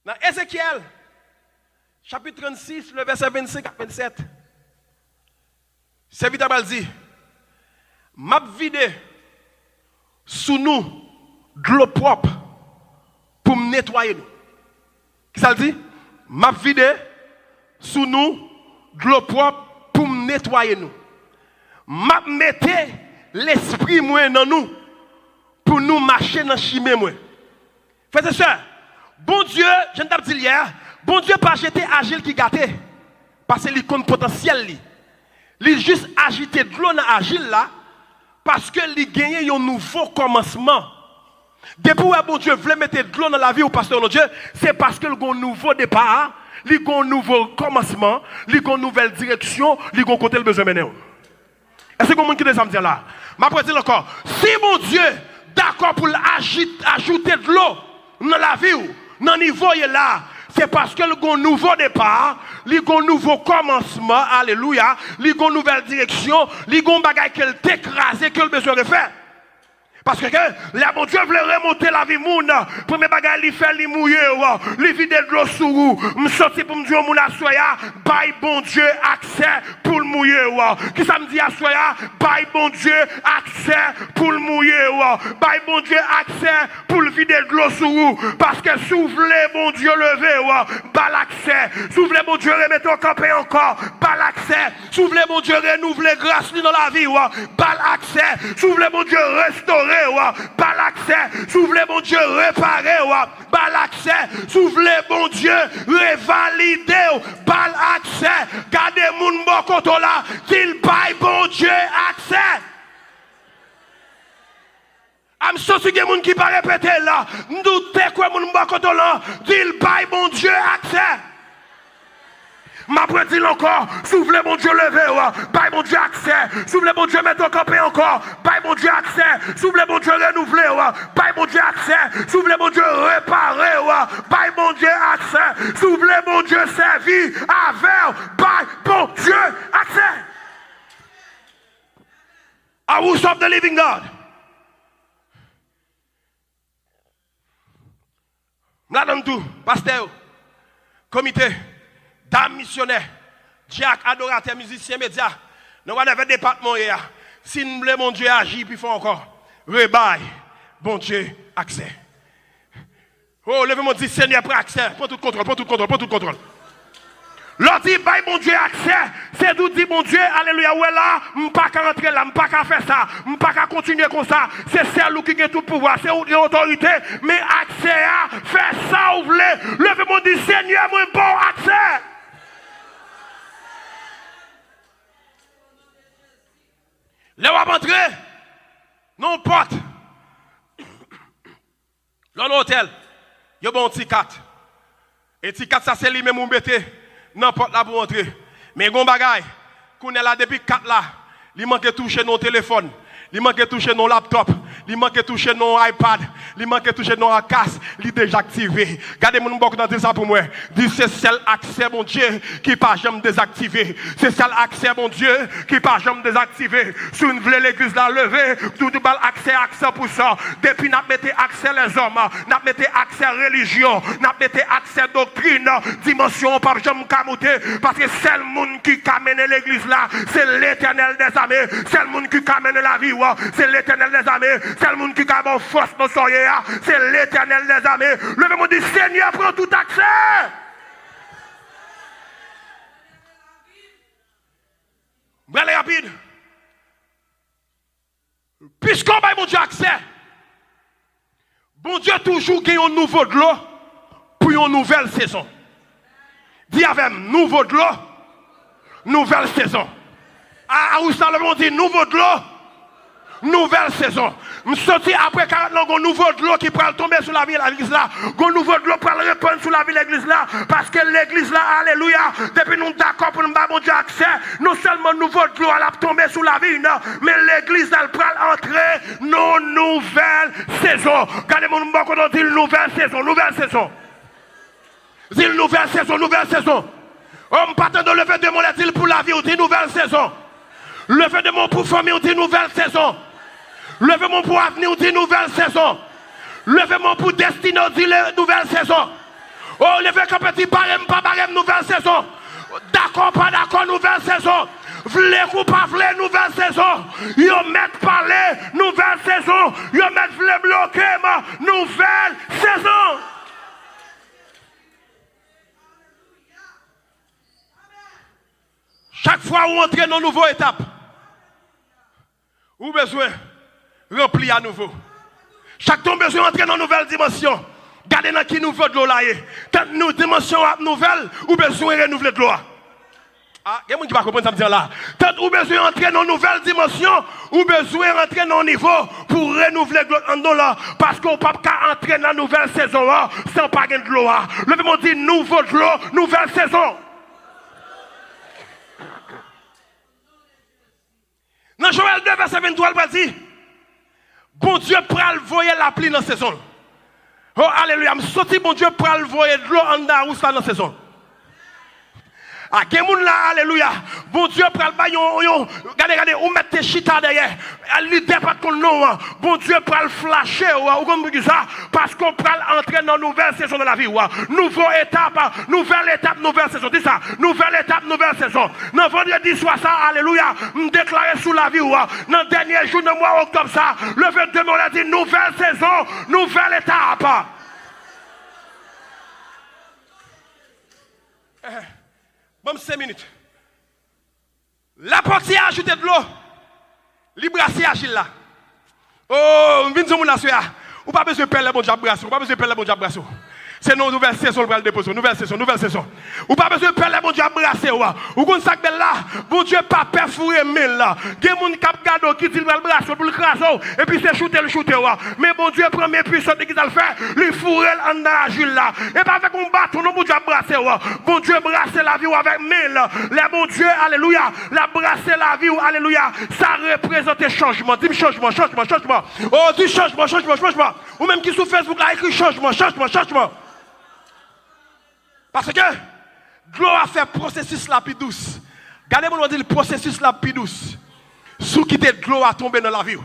Dans Ézéchiel, chapitre 36, le verset 25 à 27, c'est vite à dit, m'a vidé sous nous de l'eau propre pour me nettoyer nous. Qu'est-ce que ça dit? M'a vidé sous nous de l'eau propre pour me nettoyer nous. M'a mettez l'esprit moi dans nous pour nous marcher dans le chemin moi. Frères et sœurs, bon Dieu, je ne dit hier, bon Dieu pas jeter Agile qui gâté. Parce qu'il compte potentiel. Il juste agité de l'eau dans Agile là. Parce que il gagne un nouveau commencement. Depuis où bon Dieu voulait mettre de l'eau dans la vie au pasteur de Dieu, c'est parce qu'il y a un nouveau départ, il y a un nouveau commencement, il y a une nouvelle direction, il y a un côté le besoin de mener. Est-ce que vous avez dit là? Je vais dire encore, si mon Dieu d'accord pour ajouter de l'eau dans la vie, dans le niveau là, c'est parce que le nouveau départ, le nouveau commencement, alléluia, le nouvelle direction, le bagage qu'elle t'écrase, qu'elle besoin de faire. Parce que là, mon Dieu voulait remonter la vie moun. Premier bagage, il fait, il mouiller, il vide de l'eau sous vous. Je sorti pour me dire, mon assoya, bye bon Dieu, accès pour le mouiller. Qui ça me dit assoya, bye bon Dieu, accès pour le mouiller. Bye bon Dieu, accès pour le vider de l'eau sous vous. Parce que soufflez, bon Dieu, levé, bas l'accès. Soufflez, bon Dieu, remettez au campé encore, bas l'accès. Soufflez, bon Dieu, renouveler grâce dans la vie, bas l'accès. Soufflez, bon Dieu, restaurer. Par l'accès, soufflez mon Dieu, réparer, par l'accès, soufflez mon Dieu, révalider, par l'accès, gardez mon bon côté là, qu'il paye bon Dieu accès. Am sorti que moun qui pas répéter là, doutez quoi mon bon côté là, qu'il paye bon Dieu accès. M'apprends-il encore, soufflez mon Dieu levé, bye mon Dieu accès, soufflez mon Dieu mettre au campé encore, bye mon Dieu accès, soufflez mon Dieu renouveler, bye mon Dieu accès, soufflez mon Dieu réparer, bye mon Dieu accès, soufflez mon Dieu servir avec, bye mon Dieu accès. I will serve the living God. Madame tout, pasteur, comité. Dame missionnaire, Jack, adorateur, musicien, média, nous avons un département hier. Si nous voulons, mon Dieu, agir, puis faut encore. Rebaille, bon Dieu, accès. Oh, levez-moi, dit Seigneur, prends accès. Prends tout contrôle, prends tout contrôle, prends tout contrôle. L'autre dit, bye, mon Dieu, accès. C'est tout dit, mon Dieu, alléluia, ouais là, je ne peux pas rentrer là, je ne peux pas faire ça, je ne peux pas continuer comme ça. C'est celle qui a tout pouvoir, c'est l'autorité, mais accès à faire ça, vous voulez. Levez-moi, dit Seigneur, moi, bon accès. Là, on va entrer, non porte. Dans l'hôtel, il y a un petit 4. Et petit 4, ça c'est lui-même où mettez n'importe là pour entrer. Mais il y a un bagage, qu'on est là depuis 4 là, il manque de toucher nos téléphones, il manque de toucher nos laptops, il manque de toucher nos iPad, il manque de toucher nos casse, il est déjà activé. Regardez mon bok dans ça pour moi. Dis c'est seul accès mon Dieu qui pas jamais désactivé. C'est seul accès mon Dieu qui pas jamais désactivé. Si vous voulez l'église la lever, tout bal accès pour ça. Depuis n'a mettez accès les hommes, n'a mettez accès religion, n'a mettez accès doctrine, dimension pas jamais camoter parce que c'est le monde qui amène l'église là, c'est l'Éternel des armées, c'est le monde qui amène la vie, c'est l'Éternel des armées. C'est le monde qui a une force dans son yéa. C'est l'Éternel des armées. Levez-moi dit Seigneur prend tout accès. Allez rapide. Puisqu'on va mon Dieu accès. Bon Dieu toujours gagne un nouveau de l'eau pour une nouvelle saison. Dis avec nouveau de l'eau, nouvelle saison. Ah, où ça le dit nouveau de l'eau? Nouvelle saison. Je suis sorti après 40 ans, un nouveau de l'eau qui pourra tomber sur la vie de l'église là. Un nouveau de l'eau pour répondre sur la vie de l'église là. Parce que l'église là, alléluia, depuis nous d'accord pour nous avoir mon Dieu accès, non seulement nouveau de l'eau elle tomber sur la vie, non, mais l'église elle pourra entrer nos nouvelles saisons. Regardez-moi, nous avons dit nouvelle saison, nouvelle saison. Dit nouvelle saison, nouvelle saison. On part de lever de mon dit pour la vie, on dit nouvelle saison. Lever de mon pour famille, on dit nouvelle saison. Levez-moi pour avenir, on dit nouvelle saison. Levez-moi pour destinée, on dit nouvelle saison. Oh, levez qu'un petit barème, pas barème, nouvelle saison. D'accord, pas d'accord, nouvelle saison. V'lez ou pas v'lez, nouvelle saison. Yo mettent parler, nouvelle saison. Yo mettent v'lez bloquer, nouvelle saison. Chaque fois où on entre dans une nouvelle étape, ou besoin remplir à nouveau. Chaque fois besoin d'entrer dans une nouvelle dimension. Gardez dans qui nouveau de l'eau là. Tant nous dimension nouvelle, ou besoin de renouveler de l'eau. Ah, il y a des gens qui ne comprennent pas ça là. Tant ou besoin d'entrer dans une nouvelle dimension, ou besoin d'entrer dans un niveau pour renouveler de l'eau là. Parce qu'on ne peut pas entrer dans une nouvelle saison sans pas gagner de l'eau. Levez-moi dit nouveau de l'eau, nouvelle saison. Dans Joël 2, verset 23, il dit, bon Dieu pral voyer la pluie dans la saison. Oh, alléluia. Je sorti, mon Dieu, pour le voyer de l'eau en dans la saison. Ah, quelqu'un là, alléluia. Bon Dieu, pour le baillon, regardez, on met tes chita derrière. L'idée pas ton nom. Bon Dieu, pour le flasher, ou comme ça, parce qu'on peut entrer dans une nouvelle saison de la vie. Nouvelle étape, saison. Dis ça. Nouvelle étape, nouvelle saison. Dans vendredi soir, ça, alléluia. Me déclarer sous la vie. Dans le dernier jour de mois octobre, ça, le 22 mai, on a dit nouvelle saison, nouvelle étape. Bon, 5 minutes. La porte a ajouté de l'eau. Librassi agile là. Oh, on vient de la soya. Ou pas besoin de perdre le bon diable brasso. Ou pas besoin de perdre le bon diable brasso. C'est une nouvelle saison pour le déposer. Nouvelle saison. Ou pas besoin de perdre le bon diable brasso. Ou qu'on sac là. Bon Dieu pas perforer mille là. Des moun cap gado qui dit le brasso pour le craser. Et puis c'est shooter. Mais bon Dieu prend mes puissants qui va le faire. Les fourrel en agile là. Et pas avec un bâton, non bon Dieu brasser. Bon Dieu brasser la vie avec mille. Les bon Dieu, alléluia. La brasser la vie, alléluia. Ça représente changement. Dis changement. Oh, dis changement. Ou même qui sur Facebook là écrit changement. Parce que l'eau a fait processus la plus douce. Regardez-moi, on dit le processus la plus douce. Sous quitter de l'eau à tomber dans la vie.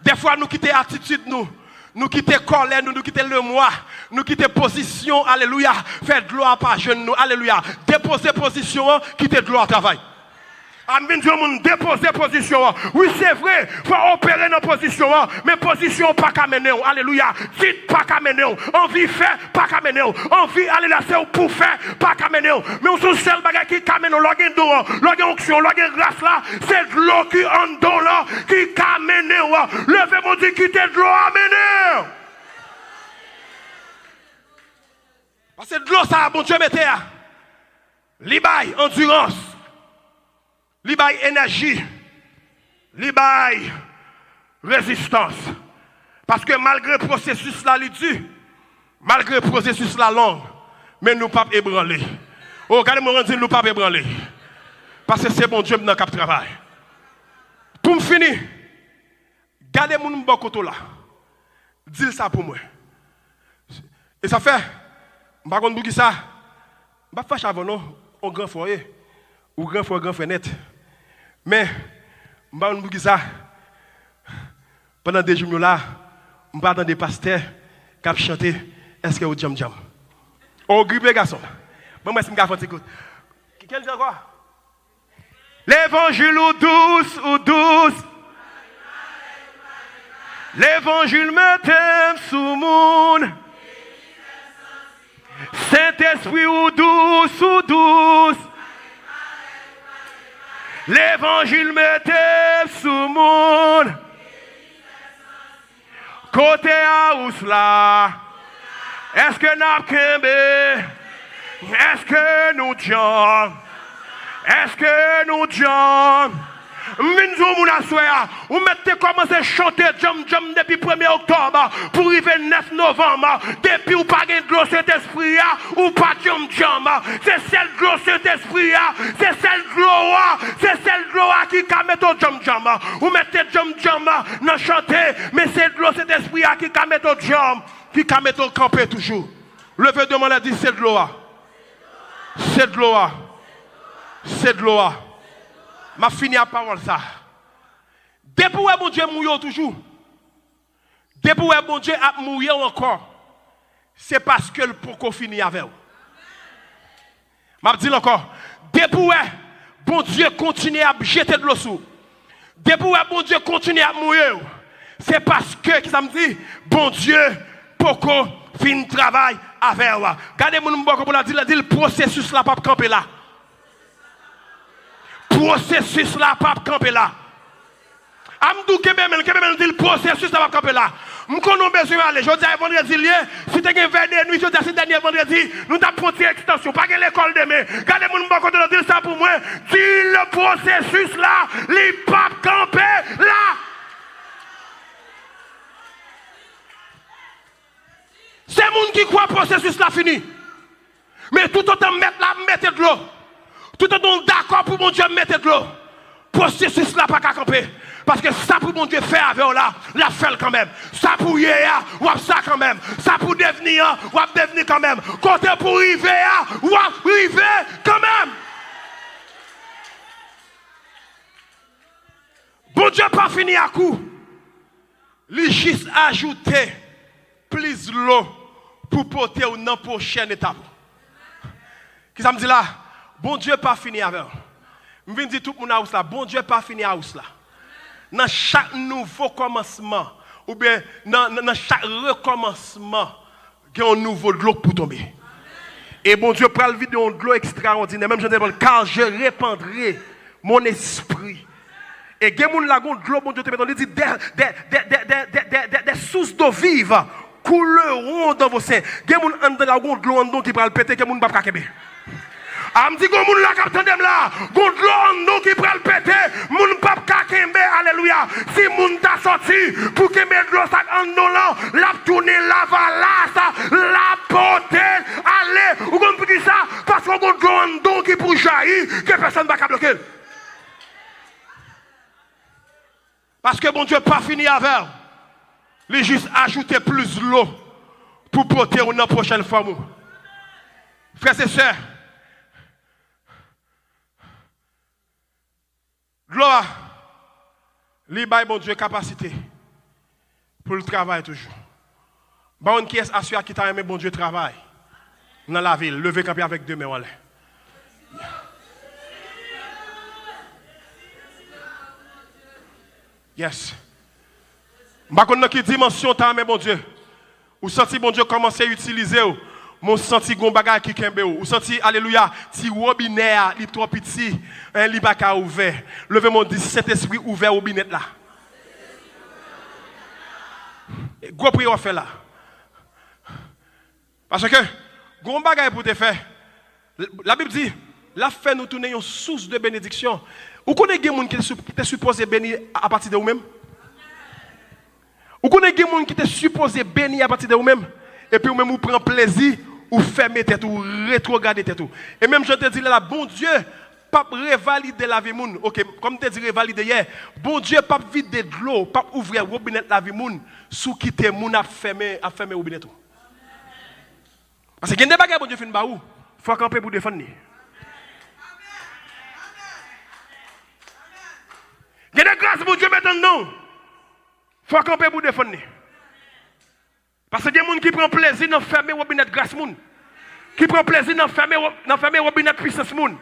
Des fois, nous quittons attitude, nous quittons colère, nous quittons le moi, nous quittons position, alléluia. Faire de l'eau à pas jeune, nous, alléluia. Déposer position, quitter de l'eau à travail. Amen, Dieu m'a déposé position. Oui, c'est vrai, il faut opérer dans position, mais position pas qu'à mener. Alléluia. Dites pas qu'à mener. Envie faire, pas qu'à mener. Envie aller là, c'est pour faire, pas qu'à mener. Mais on se seul bagage qui qu'à mener. L'organe d'eau, l'organe onction, l'organe grâce là, c'est de l'eau qui en don là, qui qu'à mener. Levez mon Dieu, quittez de l'eau à mener. Parce que de l'eau, ça, bon Dieu, mettez à. Libaye, endurance. Libaye énergie, libaye résistance. Parce que malgré le processus là, malgré le processus là long, mais nous ne pouvons pas ébranler. Oh, regardez-moi, on dit nous ne pouvons pas ébranler. Parce que c'est bon Dieu dans le cap de travail. Pour me finir, gardez-moi mon côté là. Dis ça pour moi. Et ça fait, je ne sais pas ça. Je ne sais pas avant non, au grand foyer. Ou grand frère net. Mais, je ne sais pas ça. Pendant des jours là, je vais dans des pasteurs qui chantent. Est-ce que vous jam? Oh, grippe garçon. Bon, moi, je vais faire écoute. Quel dit quoi? L'évangile ou douce. L'évangile me t'aime sous monde. Saint-Esprit ou douce. L'évangile mettait sous monde. Côté à Ousla. Est-ce que nous kembe? Est-ce que nous jam? Est-ce que nous jam? Minzo mouna soya, ou mettez commencé à chanter jam depuis 1er octobre pour arriver 9 novembre. Depuis ou pas de l'eau cet esprit ou pas jam. C'est celle de l'eau cet esprit, c'est celle de l'eau qui calme ton jam. Ou mettez jam dans chanter, mais c'est de l'eau cet esprit qui calme ton jam, qui calme ton camper toujours. Levez de moi dit c'est de l'eau. C'est de l'eau. C'est de l'eau. Ma fini à parole ça. Depuis où mon Dieu mouille toujours. Depuis où mon Dieu a mouillé encore. C'est parce que le pourquoi fini avec vous. Je dis encore. Depuis où bon Dieu continue à jeter de l'eau sous. Depuis où bon Dieu continue à mouiller. C'est parce que, qui ça me dit, bon Dieu, pourquoi fin travail avec vous. Regardez-moi pour la dire, le processus là, pas camper là. Processus là, pas camper là. Amdou Kebemel dit le processus là, pas camper là. Nous connaissons besoin d'aller. Je dis à vendredi, si tu as un verre de nuit, je dis à ce dernier vendredi, nous avons pris extension, pas l'école demain. Regardez-moi, nous dire ça pour moi. Dis le processus là, les papes camper là. C'est le monde qui croit que le processus là fini. Mais tout autant mettre de l'eau. Tout autant d'accord pour mon Dieu mettre de l'eau. processus là pas qu'à camper. Parce que ça pour mon Dieu faire avec là, la fait quand même. Ça pour y aller, ou ça quand même. Ça pour devenir, ou devenir quand même. Quand pour arriver, ou arriver quand même. Bon Dieu pas fini à coup. Il juste ajouter plus l'eau pour porter dans la prochaine étape. Qui ça me dit là? Bon Dieu pas fini avec. Je viens dire tout le monde là, bon Dieu pas fini avec là. Dans chaque nouveau commencement, ou bien dans chaque recommencement, il y a un nouveau de l'eau pour tomber. Et bon Dieu prend le vide de l'eau extraordinaire. Même je dis, car je répandrai mon esprit. Et il y a de l'eau, bon Dieu te met, il dit, des sources d'eau vive couleront dans vos seins. Il y a de l'eau qui va le péter, il y a de l'eau qui va le péter. Je me dis que les gens qui sont là, l'eau qui prend le péter, les gens qui sont alléluia. Si les gens sont sortis pour que de l'eau là, la tourner, la valasse, la porter, aller. Vous comprenez ça? Parce qu'on a de l'eau qui pour jaillir, que personne ne va bloquer. Parce que bon Dieu n'a pas fini avec. Il a juste ajouté plus d'eau pour porter une prochaine fois. Frères et sœurs, gloire, lui bail bon Dieu capacité pour le travail toujours. Bon qui est assuré qui t'a aimé bon Dieu travail dans la ville, lever camper avec deux mains en l'air. Yes. Je ne sais pas quelle dimension tu as aimé bon Dieu. Ou senti bon Dieu commencer à utiliser mon senti gon bagay qui kembe ou senti alléluia ti robinet li trop petit un li baka ouvert levez mon dit Saint-Esprit ouvert robinet là gros prière fait là parce que gon bagay pour te faire la Bible dit la fait nous tourner une source de bénédiction ou connaît gen monde qui est supposé bénir à partir de vous même ou connaît gen monde qui est supposé bénir à partir de vous même et puis vous même vous prend plaisir ou fermer tête ou rétrograder tête ou et même je te dis là bon Dieu pas revalider la vie moun OK comme te dit revalider hier bon Dieu pas vider de l'eau pas ouvrir robinet la vie moun sous quitter moun a fermer robinet tout parce que il y a des bagages bon Dieu fin ba ou faut camper pour défendre il y a des grâces bon Dieu mettre non faut camper pour défendre. Parce que il y a des gens qui prennent plaisir dans fermer robinet grâce moun. Qui prennent plaisir dans fermer robinet puissance moun.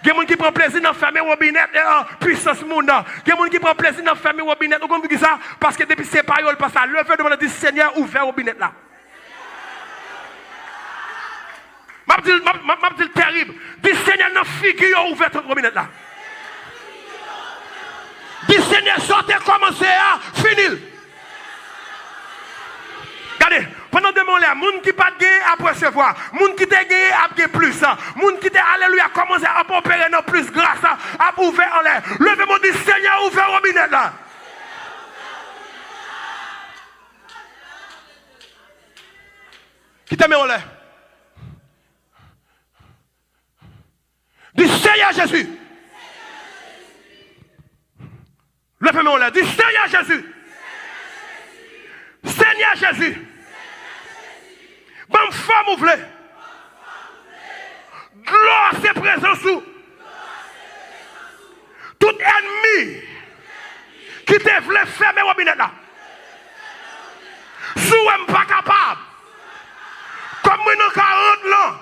Il y a des gens qui prennent plaisir dans fermer robinet puissance moun. Il y a des gens qui prennent plaisir dans fermer robinet. Vous comprenez ça? Parce que depuis ces paroles parce que le fait de demander Seigneur ouvert robinet là. M'a dit terrible. Dis Seigneur non figure ouvert robinet là. Dis Seigneur sortez commencez à finir. Regardez, pendant deux mois là, moun qui pas gagné après recevoir, moun qui t'a gagné après plus, moun qui t'a alléluia commencé à opérer dans plus grâce, à ouvrir en l'air. Levez-moi dit Seigneur ouvert robinet là. Qui t'a mis en l'air? Dis Seigneur Jésus. Levez-moi en l'air. Dis Seigneur Jésus. Seigneur Jésus. Bonne femme ouverte. Gloire c'est présent sous. Tout ennemi qui te voulait fermer le robinet là. Si vous n'êtes pas capable. Comme nous avons 40 ans.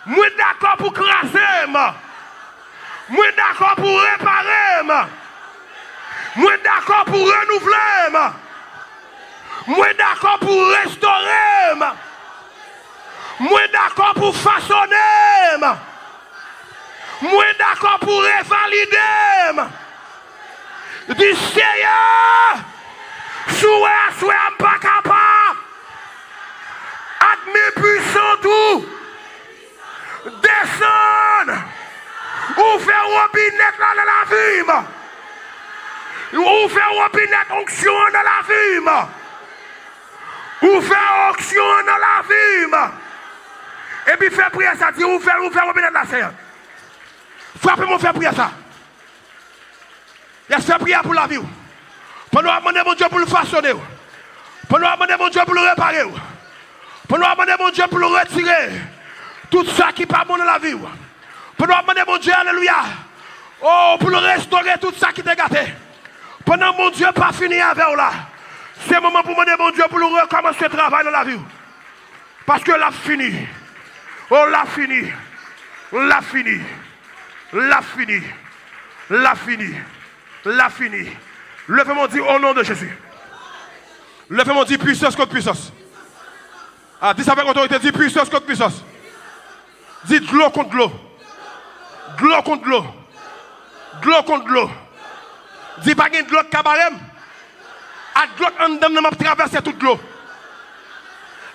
Moi d'accord pour craser. Moi d'accord pour réparer. Moi d'accord pour renouveler. Moi d'accord pour restaurer. Moi d'accord pour façonner. Moi d'accord pour revalider. Dis Seigneur, sois pas capable. Avec mes puissants tout. Descends. Ouvre robinet dans la vie. Ouvre robinet onction dans la vie. Ouvre onction dans la vie. Et puis fais prier ça. Dis ouvre robinet là, Seigneur. Frappez-moi, fais prier ça. Laissez prier pour la vie. Pour nous demander mon Dieu pour le façonner. Pour nous demander mon Dieu pour le réparer. Pour nous demander mon Dieu pour le retirer. Tout ça qui n'est pas bon dans la vie. Pour nous demander mon Dieu, alléluia. Oh, pour le restaurer tout ça qui t'est gâté. Pendant mon Dieu pas fini avec vous là. C'est le moment pour demander mon Dieu pour le recommencer le travail dans la vie. Parce que l'a fini. Oh, l'a fini. L'a fini. L'a fini. L'a fini. L'a fini. Levez-moi dit au nom de Jésus. Levez-moi dit puissance contre puissance. Ah, dis ça avec autorité, dis puissance contre puissance. Dis de l'eau contre l'eau. De l'eau contre l'eau. De l'eau contre l'eau. Dis pas de l'eau cabarem. À de l'eau en dame m'a traversé toute l'eau.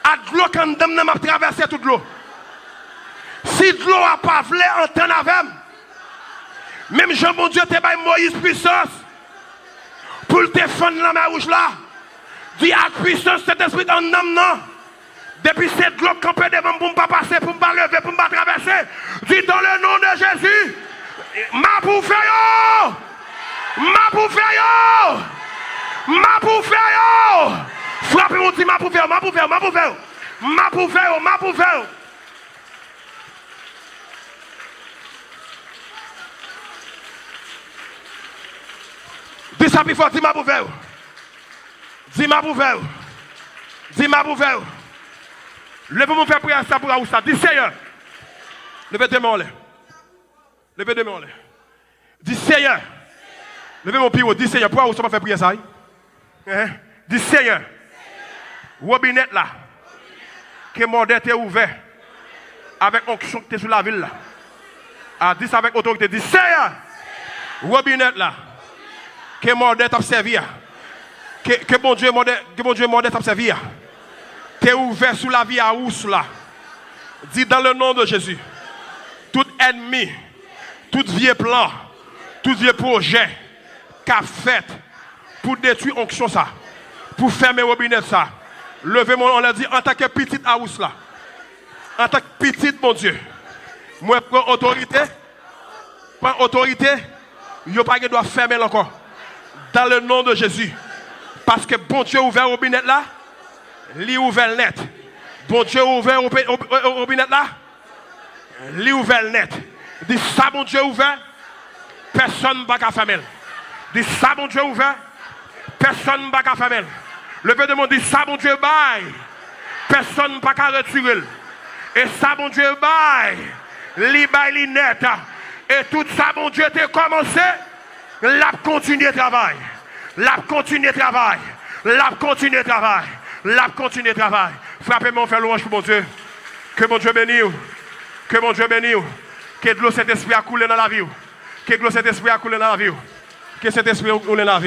À de l'eau en dame m'a traversé toute l'eau. Si de l'eau a pas voulu entendre avec même Jean mon Dieu te baille Moïse puissance pour te défendre la mer rouge là. Dis à puissance cet esprit en dame non. Depuis cette l'eau campé devant pour ne pas passer, pour ne pas lever, pour ne pas traverser. Dis dans le nom de Jésus. Ma bouffée yo! Ma bouffée yo! Ma bouffée yo! Frappez mon dit ma bouffée, ma bouffée, ma bouffée. Ma bouffée, ma bouffée. Dis ça plus fort, dis ma bouffée. Dis ma bouffée. Dis ma bouffée. Levez-moi faire prière ça pour ça. Dis Seigneur. Levez deux mains en l'air. Levez deux mains en l'air. Dis Seigneur. Levez mon pied. Dis Seigneur. Pourquoi vous faire prière ça? Dis Seigneur. Robinet là. Que mon est ouvert. Avec onction que tu es sur la ville là. Ah, dis ça avec autorité. Dis Seigneur. Robinet là. Que mon est observé. Que bon Dieu mon est observé. T'es ouvert sous la vie à Ous là. Dis dans le nom de Jésus. Tout ennemi, tout vieux plan, tout vieux projet qu'a fait pour détruire onction ça, pour fermer robinet ça. Levez-moi, on l'a dit en tant que petite à Ous là. En tant que petite, mon Dieu. Moi, prends autorité. Prends autorité. Il pas doit fermer encore. Dans le nom de Jésus. Parce que bon Dieu ouvert robinet là. Li ouvert net. Bon Dieu ouvert au robinet là. Li ouvert net. Dis ça, bon Dieu ouvert. Personne ne va fermer. Dis ça, bon Dieu ouvert. Personne ne va fermer. Le Père de mon dit ça, bon Dieu baille. Personne ne va retirer. Et ça, bon Dieu baille. Li baille, li net. Et tout ça, bon Dieu, t'es commencé. L'a continué travail. L'a continué travail. L'a continué travail. L'a continué travail. Frappez-moi, fait louange pour mon Dieu. Que mon Dieu bénisse. Que mon Dieu bénisse. Que de l'eau cet esprit a coulé dans la vie. Que de l'eau cet esprit a coulé dans la vie. Que cet esprit a coulé dans la vie.